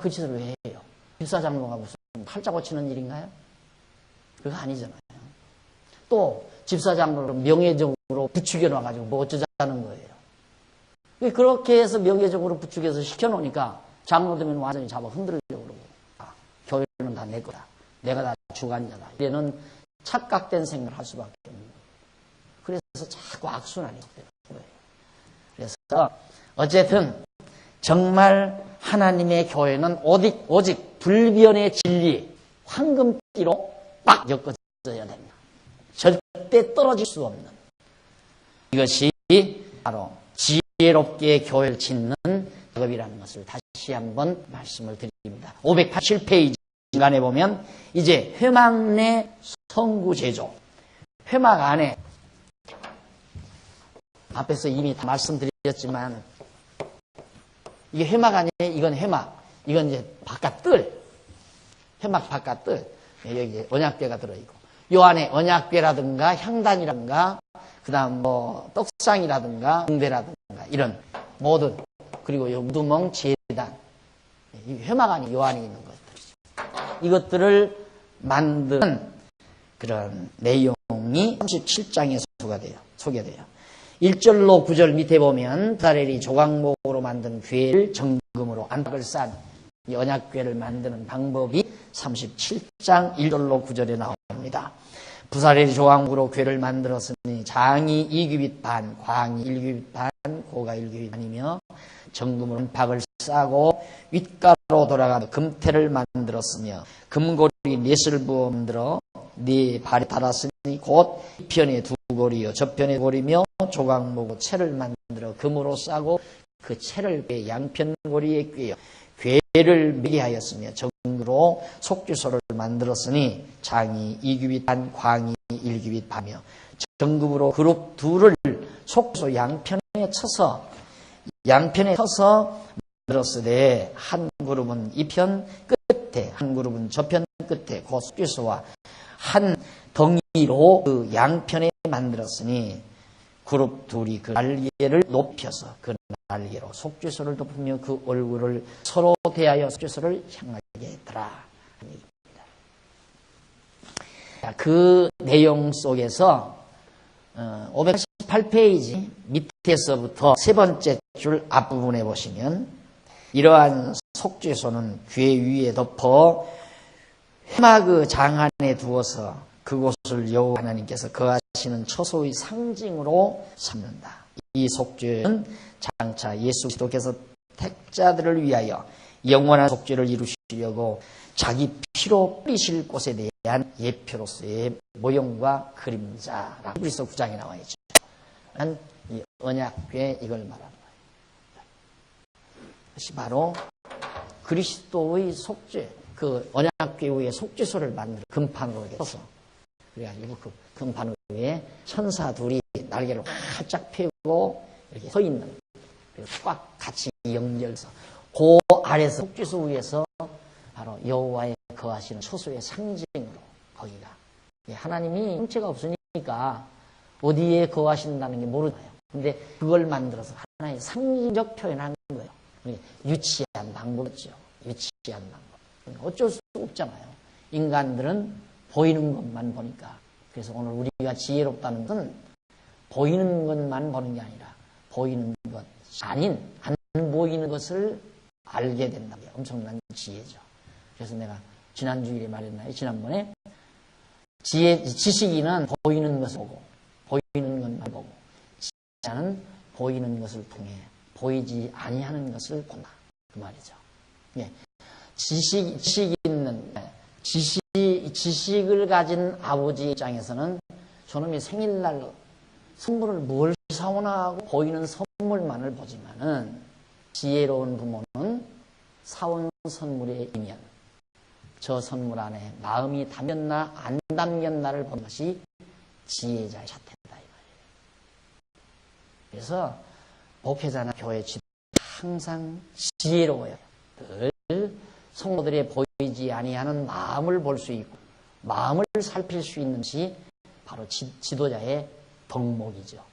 그 짓을 왜 해요? 집사 장로가 무슨 팔자 고치는 일인가요? 그거 아니잖아요. 또 집사장으로 명예적으로 부추겨 놔가지고 뭐 어쩌자는 거예요. 그렇게 해서 명예적으로 부추겨서 시켜놓으니까 장로 되면 완전히 잡아 흔들려고 그러고 교회는 다 내 거다. 내가 다 주관자다. 이래는 착각된 생각을 할 수밖에 없는 거예요. 그래서 자꾸 악순환이 되는 거예요. 그래서 어쨌든 정말 하나님의 교회는 오직 불변의 진리, 황금띠로 딱 엮어져야 됩니다. 절대 떨어질 수 없는 이것이 바로 지혜 지혜롭게 교회를 짓는 작업이라는 것을 다시 한번 말씀을 드립니다. 587페이지 중간에 보면 이제 회막 내 성구 제조, 회막 안에 앞에서 이미 다 말씀드렸지만 이게 회막 아니에요. 이건 회막. 이건 이제 바깥뜰. 회막 바깥뜰. 여기 언약궤가 들어있고. 요 안에 언약궤라든가 향단이라든가 그 다음 떡상이라든가 등대라든가 이런 모든 그리고 요 무두멍 제단. 이 회막 안이 요 안에 있는 것들이죠. 이것들을 만든 그런 내용이 37장에 소개돼요. 1절로 9절 밑에 보면 부사렐이 조각목으로 만든 궤를 정금으로 안팎을 싼 이 언약궤를 만드는 방법이 37장 1절로 9절에 나옵니다. 부사렐이 조각목으로 궤를 만들었으니 장이 2규빗 반, 광이 1규빗 반, 고가 1규빗 반이며 정금으로 안팎을 싸고 윗가로 돌아가며 금태를 만들었으며 금고리 넷을 부어 만들어 네 발에 달았으니 곧 이편에 두 고리요 저편에 고리며 조각목으로 채를 만들어 금으로 싸고 그 채를 양편 고리에 꿰어 궤를 매게 하였으며 정금으로 속주소를 만들었으니 장이 2규빗 반 광이 1규빗 반이며 정금으로 그룹 둘을 속주소 양편에 쳐서 만들었으되 한 그룹은 이편 끝에 한 그룹은 저편 끝에 그 속주소와 한 덩이로 그 양편에 만들었으니 그룹 둘이 그 날개를 높여서 그 날개로 속죄소를 덮으며 그 얼굴을 서로 대하여 속죄소를 향하게 했더라. 그 내용 속에서 588페이지 밑에서부터 세 번째 줄 앞부분에 보시면 이러한 속죄소는 궤 위에 덮어 회막 장 안에 두어서 그곳을 여호와 하나님께서 거하시는 처소의 상징으로 삼는다. 이 속죄는 장차 예수 그리스도께서 택자들을 위하여 영원한 속죄를 이루시려고 자기 피로 뿌리실 곳에 대한 예표로서의 모형과 그림자라고 히브리서 9장에 나와 있죠. 이 언약궤 이걸 말하는 거예요. 그것이 바로 그리스도의 속죄, 그 언약궤 위에 속죄소를 만들어 금판으로 서서 그래가지고 그 금판 위에 천사 둘이 날개를 활짝 펴고 이렇게 서 있는 꽉 같이 연결해서 그 아래서 속죄소 위에서 바로 여호와의 거하시는 처소의 상징으로 거기가 하나님이 형체가 없으니까 어디에 거하신다는 게 모르잖아요. 근데 그걸 만들어서 하나의 상징적 표현하는 거예요. 유치한 방법이죠. 유치한 방법. 어쩔 수 없잖아요. 인간들은 보이는 것만 보니까. 그래서 오늘 우리가 지혜롭다는 것은 보이는 것만 보는 게 아니라 보이는 것 아닌 안 보이는 것을 알게 된다는 게 엄청난 지혜죠. 그래서 내가 지난주일에 말했나요? 지난번에 지식인은 보이는 것을 보고 보이는 것만 보고 지혜자는 보이는 것을 통해 보이지 아니하는 것을 본다. 그 말이죠. 예. 지식을 가진 아버지 입장에서는 저놈이 생일날 선물을 뭘 사오나 하고 보이는 선물만을 보지만은 지혜로운 부모는 사온 선물에 이면 저 선물 안에 마음이 담겼나 안 담겼나를 보는 것이 지혜자의 자태다 이 말이에요. 그래서 목회자나 교회 지도 항상 지혜로워요. 늘 성도들의 보이지 아니하는 마음을 볼 수 있고 마음을 살필 수 있는 것이 바로 지도자의 덕목이죠.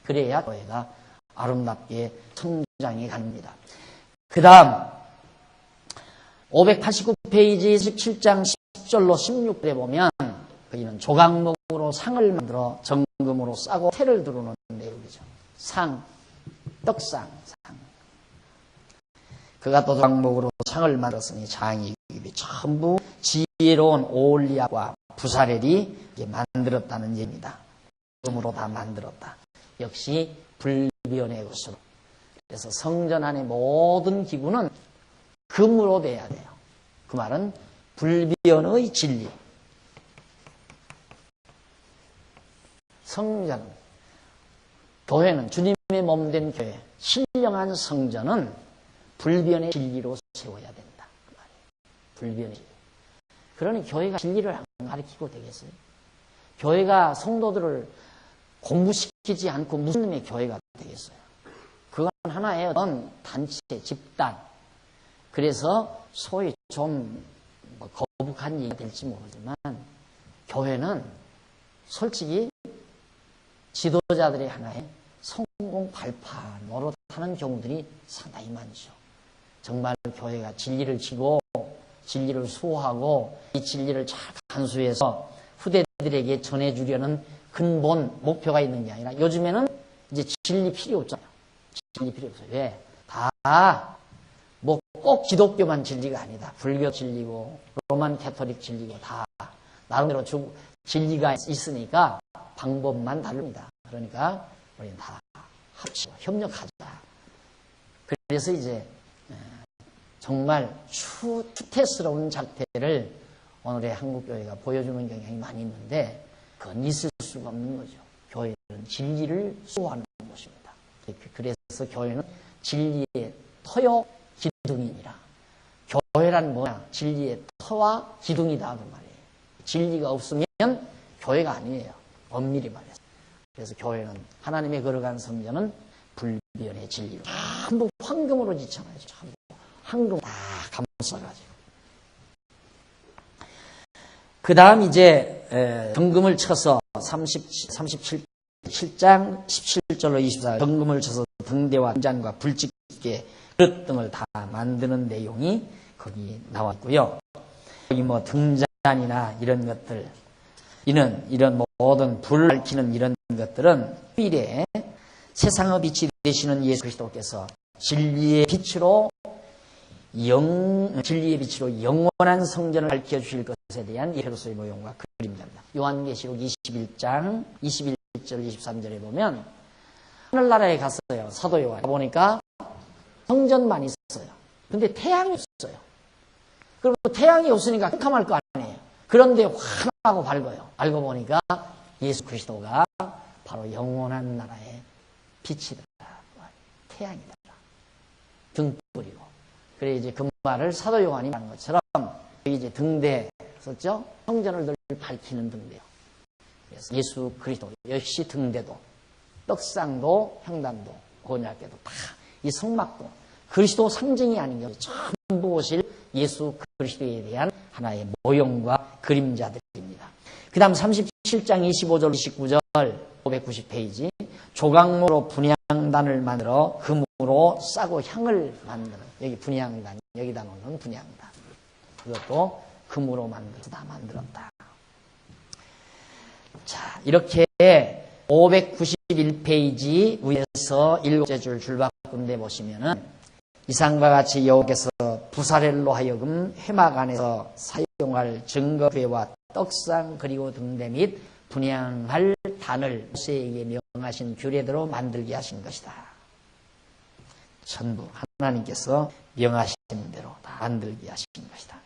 그래야 교회가 아름답게 성장해 갑니다. 그 다음 589페이지 17장 10절로 16절에 보면 거기는 조각목으로 상을 만들어 정금으로 싸고 태를 두르는 내용이죠. 상, 떡상, 상. 그가 또 조각목으로 상을 만들었으니 장이 전부 지혜로운 오올리압과 부사렐이 만들었다는 얘기입니다. 금으로 다 만들었다. 역시 불변의 것으로. 그래서 성전 안의 모든 기구는 금으로 돼야 돼요. 그 말은 불변의 진리. 성전 교회는 주님의 몸된 교회, 신령한 성전은 불변의 진리로 세워야 된다. 그 말이에요. 불변의 진리. 그러니 교회가 진리를 안 가르치고 되겠어요? 교회가 성도들을 공부시키지 않고 무슨 놈의 교회가 되겠어요? 그건 하나의 어떤 단체, 집단. 그래서 소위 좀 거북한 얘기가 될지 모르지만 교회는 솔직히 지도자들의 하나의 성공 발판 노릇하는 경우들이 상당히 많죠. 정말 교회가 진리를 지고 진리를 수호하고 이 진리를 잘 간수해서 후대들에게 전해주려는 근본 목표가 있는 게 아니라 요즘에는 이제 진리 필요 없잖아요. 진리 필요 없어요. 왜? 다 뭐 꼭 기독교만 진리가 아니다. 불교 진리고 로만 캐토릭 진리고 다 나름대로 진리가 있으니까 방법만 다릅니다. 그러니까 우리는 다 합치고 협력하자. 그래서 이제 정말 추태스러운 작태를 오늘의 한국교회가 보여주는 경향이 많이 있는데 그건 있을 수가 없는 거죠. 교회는 진리를 수호하는 곳입니다. 그래서 교회는 진리의 터요 기둥이니라. 교회란 뭐냐? 진리의 터와 기둥이다 그 말이에요. 진리가 없으면 교회가 아니에요. 엄밀히 말해서. 그래서 교회는 하나님의 걸어간 성전은 불변의 진리로 전부 황금으로 지쳐놔요. 전부 황금 다 감싸가지고. 그 다음 이제 정금을 쳐서 7장 17절로 24절 정금을 쳐서 등대와 등잔과 불짓게 그릇 등을 다 만드는 내용이 거기 나와 있고요. 여기 뭐 등잔이나 이런 것들 이런 모든 불 밝히는 이런 것들은 휴일에 세상의 빛이 되시는 예수 그리스도께서 진리의 빛으로 영원한 성전을 밝혀주실 것에 대한 예표로서의 모형과 그림자입니다. 요한계시록 21장 21절 23절에 보면 하늘나라에 갔어요. 사도 요한 보니까 성전만 있어요. 근데 태양이 없어요. 그리고 태양이 없으니까 깜깜할 거 아니에요. 그런데 환하고 밝아요. 알고 보니까 예수 그리스도가 바로 영원한 나라의 빛이더라. 태양이더라. 등불이고. 그래 이제 그 말을 사도 요한이 말한 것처럼 이제 등대 썼죠? 성전을 늘 밝히는 등대요. 그래서 예수 그리스도 역시 등대도 떡상도 향단도 곤약계도 다 이 성막도 그리스도 상징이 아닌 게 전부 오실 예수 그리스도에 대한 하나의 모형과 그림자들입니다. 그 다음 37장 25절 29절 590페이지 조각모로 분향단을 만들어 금으로 싸고 향을 만드는 여기 분향단 여기다 놓는 분향단 그것도 금으로 만들어서 다 만들었다. 자 이렇게 591페이지 위에서 7째 줄 줄바꾼데 보시면은 이상과 같이 여호와께서 부사렐로 하여금 회막 안에서 사용할 증거궤와 떡상 그리고 등대 및 분향할 단을 모세에게 명하신 규례대로 만들게 하신 것이다. 전부 하나님께서 명하신 대로 다 만들게 하신 것이다.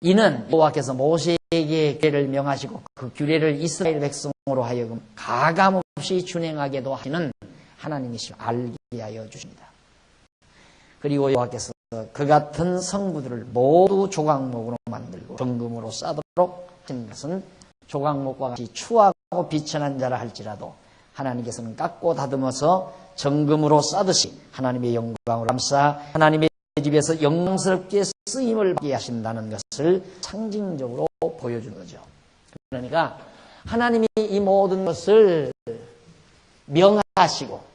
이는 여호와께서 모세에게 규례를 명하시고 그 규례를 이스라엘 백성으로 하여금 가감없이 준행하게도 하시는 하나님이시여 알게 하여 주십니다. 그리고 여호와께서 그 같은 성부들을 모두 조각목으로 만들고 정금으로 싸도록 하신 것은 조각목과 같이 추하고 비천한 자라 할지라도 하나님께서는 깎고 다듬어서 정금으로 싸듯이 하나님의 영광을 감싸 하나님의 집에서 영광스럽게 쓰임을 받게 하신다는 것을 상징적으로 보여주는 거죠. 그러니까 하나님이 이 모든 것을 명하시고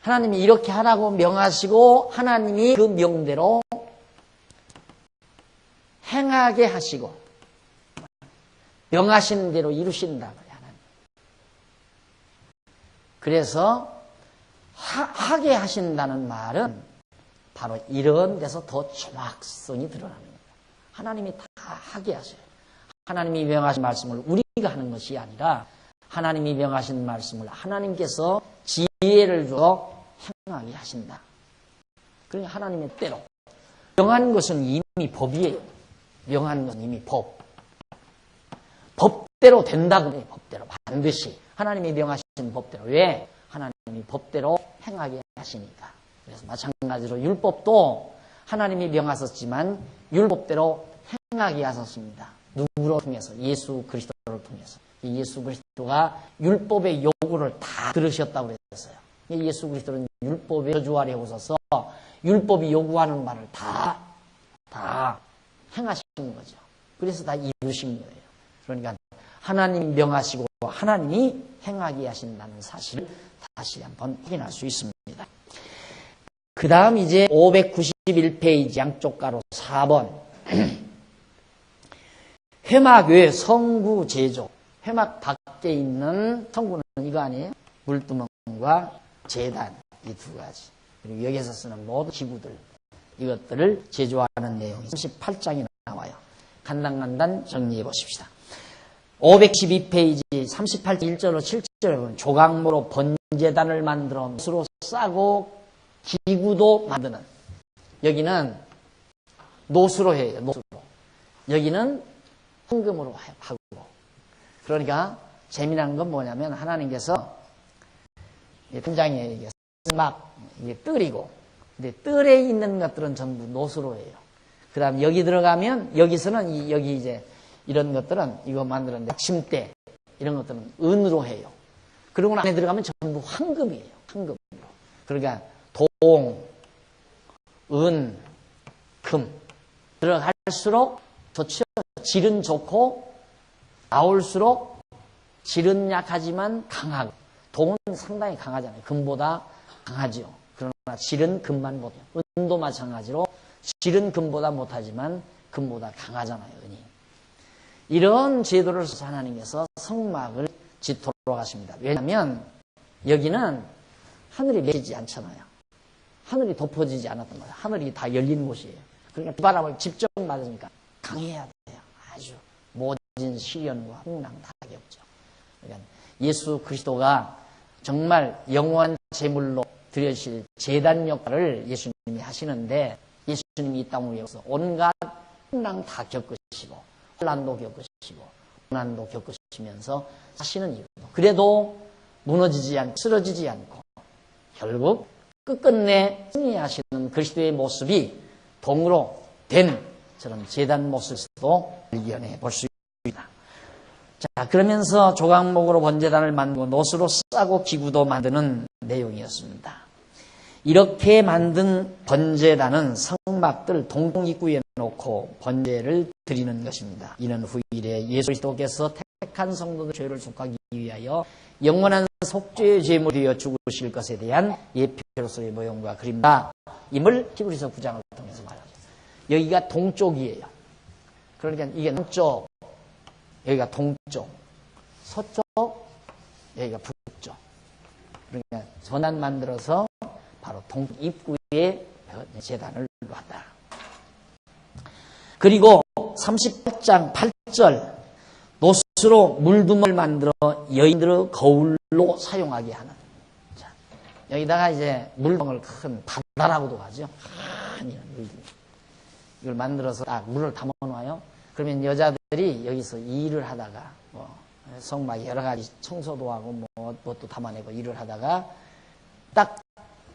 하나님이 이렇게 하라고 명하시고 하나님이 그 명대로 행하게 하시고 명하시는 대로 이루신다. 하나님. 그래서 하게 하신다는 말은 바로 이런 데서 더 정확성이 드러나는 거예요. 하나님이 다 하게 하셔요. 하나님이 명하신 말씀을 우리가 하는 것이 아니라 하나님이 명하신 말씀을 하나님께서 지혜를 주어 행하게 하신다. 그러니까 하나님의 때로 명한 것은 이미 법이에요. 명한 것은 이미 법. 법대로 된다 그래. 법대로 반드시 하나님이 명하신 법대로. 왜? 하나님이 법대로 행하게 하시니까. 그래서 마찬가지로 율법도 하나님이 명하셨지만 율법대로 행하게 하셨습니다. 누구로 통해서? 예수 그리스도를 통해서. 예수 그리스도가 율법의 요구를 다 들으셨다고 그랬어요. 예수 그리스도는 율법에 저주하려고 오셔서 율법이 요구하는 말을 다 행하시는 거죠. 그래서 다 이루신 거예요. 그러니까 하나님 명하시고 하나님이 행하게 하신다는 사실을 다시 한번 확인할 수 있습니다. 그 다음 이제 591페이지 양쪽 가로 4번 회막 외 성구 제조. 회막 밖에 있는 성구는 이거 아니에요? 물두멍과 제단, 이 두 가지. 그리고 여기서 쓰는 모든 기구들, 이것들을 제조하는 내용이 38장에 나와요. 간단간단 정리해 보십시다. 512페이지 38장 1절로 7절에 보면 조각모로 번제단을 만들어 못으로 싸고 기구도 만드는. 여기는 노수로 해요. 노수로. 여기는 황금으로 하고. 그러니까 재미난 건 뭐냐면 하나님께서 분장에 막 뜰이고, 근데 뜰에 있는 것들은 전부 노수로 해요. 그 다음 여기 들어가면 여기서는 여기 이제 이런 것들은 이거 만드는데 침대 이런 것들은 은으로 해요. 그리고 안에 들어가면 전부 황금이에요. 황금으로. 그러니까 동, 은, 금 들어갈수록 좋죠. 질은 좋고 나올수록 질은 약하지만 강하고 동은 상당히 강하잖아요. 금보다 강하죠. 그러나 질은 금만 못해요. 은도 마찬가지로 질은 금보다 못하지만 금보다 강하잖아요. 은이. 이런 제도를 써서 하나님께서 성막을 짓도록 하십니다. 왜냐하면 여기는 하늘이 맺히지 않잖아요. 하늘이 덮어지지 않았단 말이에요. 하늘이 다 열린 곳이에요. 그러니까 비바람을 직접 맞으니까 강해야 돼요. 아주 모진 시련과 풍랑 다 겪죠. 그러니까 예수 그리스도가 정말 영원한 제물로 드려질 제단 역할을 예수님이 하시는데 예수님이 이 땅을 위해서 온갖 풍랑 다 겪으시고 혼란도 겪으시고 고난도 겪으시면서 사시는 이유도 그래도 무너지지 않고 쓰러지지 않고 결국 끝끝내 승리하시는 그리스도의 모습이 동으로 된 저런 제단 모습도 발견해 볼 수 있습니다. 자, 그러면서 조각목으로 번제단을 만들고 노수로 싸고 기구도 만드는 내용이었습니다. 이렇게 만든 번제단은 성막들 동입구에 놓고 번제를 드리는 것입니다. 이는 후일에 예수 그리스도께서 택한 성도들 죄를 속하기 위하여 영원한 속죄의 제물이 되어 죽으실 것에 대한 예표로서의 모형과 그림다. 임을 히브리서 9장을 통해서 말하죠. 여기가 동쪽이에요. 그러니까 이게 남쪽, 여기가 동쪽, 서쪽, 여기가 북쪽. 그러니까 전환 만들어서 바로 동입구에 제단을 놨다. 그리고 38장 8절 노수로 물두멍을 만들어 여인들의 거울로 사용하게 하는. 자, 여기다가 이제 물두멍을 큰 바다라고도 하죠. 큰 물두멍. 이걸 만들어서 물을 담아놔요. 그러면 여자들이 여기서 일을 하다가 성막에 여러 가지 청소도 하고 뭣도 담아내고 일을 하다가 딱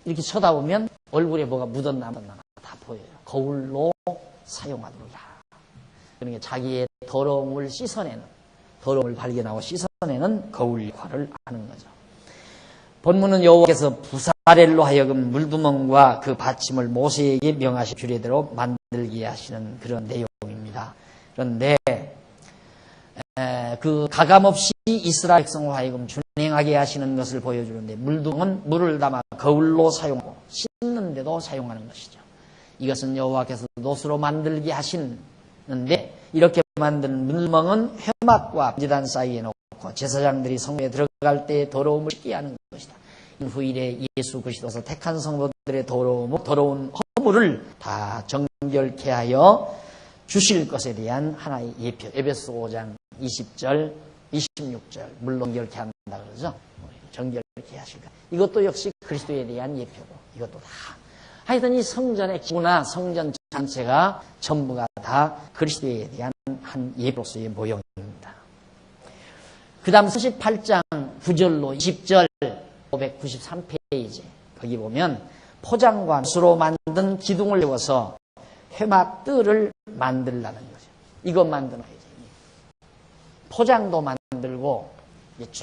이렇게 쳐다보면 얼굴에 뭐가 묻었나 다 보여요. 거울로 사용하도록 해라. 그러니까 자기의 더러움을 씻어내는, 더러움을 발견하고 씻어내는 거울 역할을 하는 거죠. 본문은 여호와께서 부사렐로 하여금 물두멍과 그 받침을 모세에게 명하신 규례대로 만들게 하시는 그런 내용입니다. 그런데 그 가감없이 이스라엘 백성으로 하여금 준행하게 하시는 것을 보여주는데 물두멍은 물을 담아 거울로 사용하고 씻는데도 사용하는 것이죠. 이것은 여호와께서 노수로 만들게 하시는데 이렇게 만든 물두멍은 회막과 번제단 사이에 놓고 제사장들이 성소에 들어갈 때 더러움을 씻게 하는 것이다. 후일에 예수 그리스도께서 택한 성도들의 더러운 허물을 다 정결케 하여 주실 것에 대한 하나의 예표. 에베소 5장 20절, 26절 물론 정결케 한다 그러죠. 정결케 하실까. 이것도 역시 그리스도에 대한 예표고 이것도 다. 하여튼 이 성전의 기구나 성전 전체가 전부가 다 그리스도에 대한 한 예표로서의 모형입니다. 그 다음 38장 9절로 20절 593페이지 거기 보면 포장과 솥으로 만든 기둥을 세워서 회막뜰을 만들라는 거죠. 이것 만드는 거죠. 포장도 만들고 쭉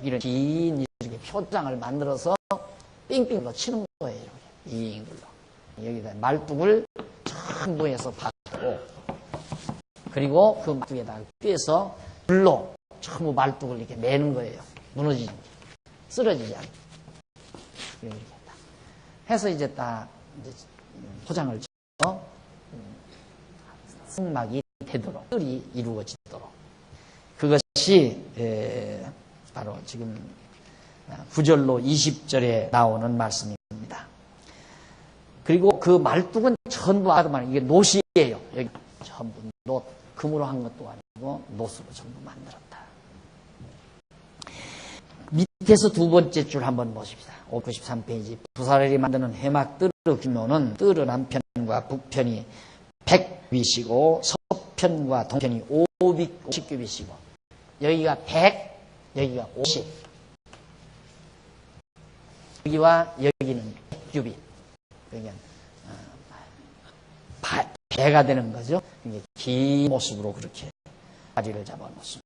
이런 긴 이렇게 표장을 만들어서 삥삥으로 치는 거예요. 이 걸로 여기다 말뚝을 전부 해서 박고 그리고 그 말뚝에다가 꿰서 불로 전부 말뚝을 이렇게 매는 거예요. 무너지지 않게 쓰러지지 않게 이렇게 딱 해서 이제 딱 이제 포장을 쳐서 성막이 되도록 뜰이 이루어지도록 그것이 바로 지금 9절로 20절에 나오는 말씀입니다. 그리고 그 말뚝은 전부 아드만 이게 놋이에요. 여기 전부 놋, 금으로 한 것도 아니고 놋으로 전부 만들었다. 밑에서 두 번째 줄 한번 보십시다. 593페이지 부사렐이 만드는 회막뜰의 규모는 뜰의 남편과 북편이 100규빗이고 서편과 동편이 550규빗이고 여기가 100, 여기가 50 여기와 여기는 100규빗 그러니까 배가 되는 거죠. 이게 긴 모습으로 그렇게 자리를 잡아놓습니다.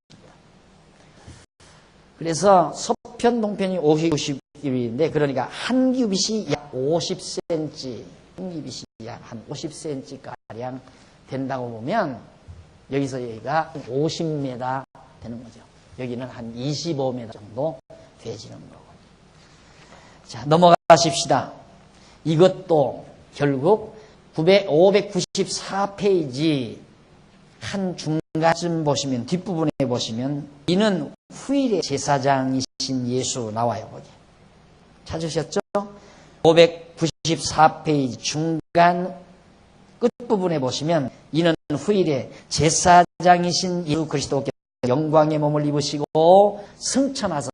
그래서 서편 동편이 50규빗인데 그러니까 한 규빗이 약 50cm 한 규빗이 약 한 50cm 가량 된다고 보면 여기서 여기가 50m 되는 거죠. 여기는 한 25m 정도 되지는 거고. 자, 넘어가십시다. 이것도 결국 594페이지 한 중간쯤 보시면 뒷부분에 보시면 이는 후일의 제사장이신 예수 나와요. 거기. 찾으셨죠? 594페이지 중간 끝부분에 보시면 이는 후일의 제사장이신 예수 그리스도께서 영광의 몸을 입으시고 승천하셔서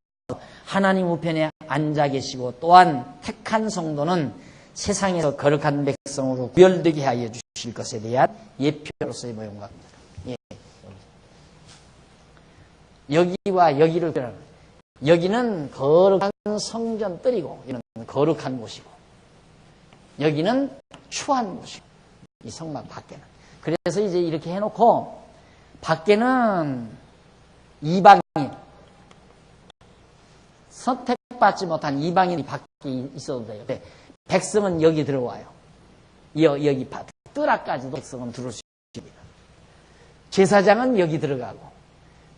하나님 우편에 앉아 계시고 또한 택한 성도는 세상에서 거룩한 백성으로 구별되게 하여 주실 것에 대한 예표로서의 모형과 예. 여기와 여기를 여기는 거룩한 성전뜰이고 여기는 거룩한 곳이고 여기는 추한 곳이고 이 성막 밖에는 그래서 이제 이렇게 해놓고 밖에는 이방인 선택받지 못한 이방인이 밖에 있어도 돼요. 백성은 여기 들어와요. 여기 뜰 앞까지도 백성은 들어올 수 있습니다. 제사장은 여기 들어가고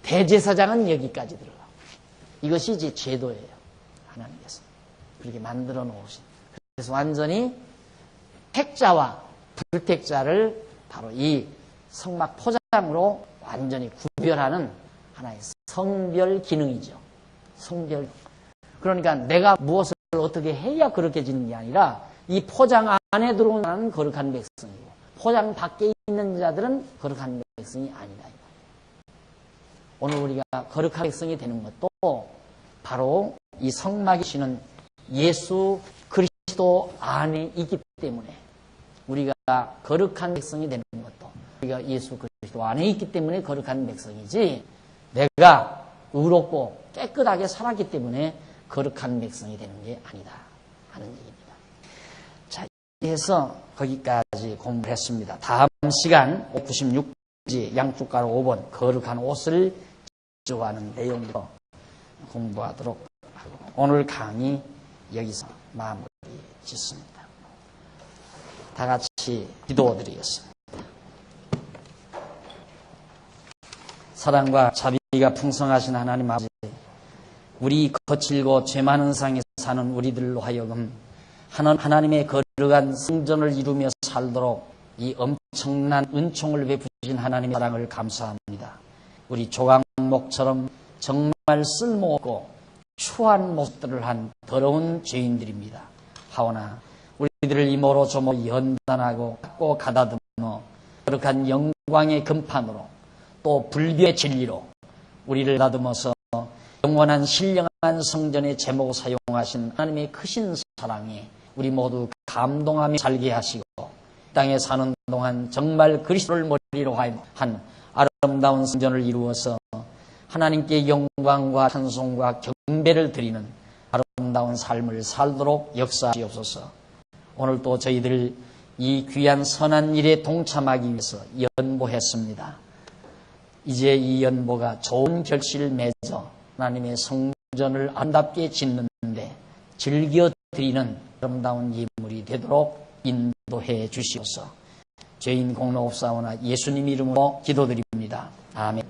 대제사장은 여기까지 들어가고 이것이 이제 제도예요. 하나님께서 그렇게 만들어 놓으신. 그래서 완전히 택자와 불택자를 바로 이 성막 포장으로 완전히 구별하는 하나의 성별 기능이죠. 성별. 그러니까 내가 무엇을 어떻게 해야 그렇게 지는 게 아니라 이 포장 안에 들어오는 거룩한 백성이고 포장 밖에 있는 자들은 거룩한 백성이 아니다. 오늘 우리가 거룩한 백성이 되는 것도 바로 이 성막이시는 예수 그리스도 안에 있기 때문에 우리가 거룩한 백성이 되는 것도 우리가 예수 그리스도 안에 있기 때문에 거룩한 백성이지 내가 의롭고 깨끗하게 살았기 때문에 거룩한 백성이 되는 게 아니다 하는 얘기입니다. 자, 해서 거기까지 공부를 했습니다. 다음 시간 96페이지 양쪽가로 5번 거룩한 옷을 지조하는 내용도 공부하도록 하고 오늘 강의 여기서 마무리 짓습니다. 다 같이 기도드리겠습니다. 사랑과 자비가 풍성하신 하나님 아버지 우리 거칠고 죄 많은 세상에 사는 우리들로 하여금 하나님의 거룩한 성전을 이루며 살도록 이 엄청난 은총을 베푸신 하나님의 사랑을 감사합니다. 우리 조각목처럼 정말 쓸모없고 추한 모습들을 한 더러운 죄인들입니다. 하오나 우리들을 이모로 조모 연단하고 깎고 가다듬어 거룩한 영광의 금판으로 또 불교의 진리로 우리를 다듬어서 영원한 신령한 성전의 제목을 사용하신 하나님의 크신 사랑에 우리 모두 감동하며 살게 하시고 땅에 사는 동안 정말 그리스도를 머리로 한 아름다운 성전을 이루어서 하나님께 영광과 찬송과 경배를 드리는 아름다운 삶을 살도록 역사하시옵소서. 오늘 또 저희들 이 귀한 선한 일에 동참하기 위해서 연보했습니다. 이제 이 연보가 좋은 결실을 맺어 하나님의 성전을 아름답게 짓는데 즐겨 드리는 아름다운 예물이 되도록 인도해 주시옵소서. 죄인 공로옵사오나 예수님 이름으로 기도드립니다. 아멘.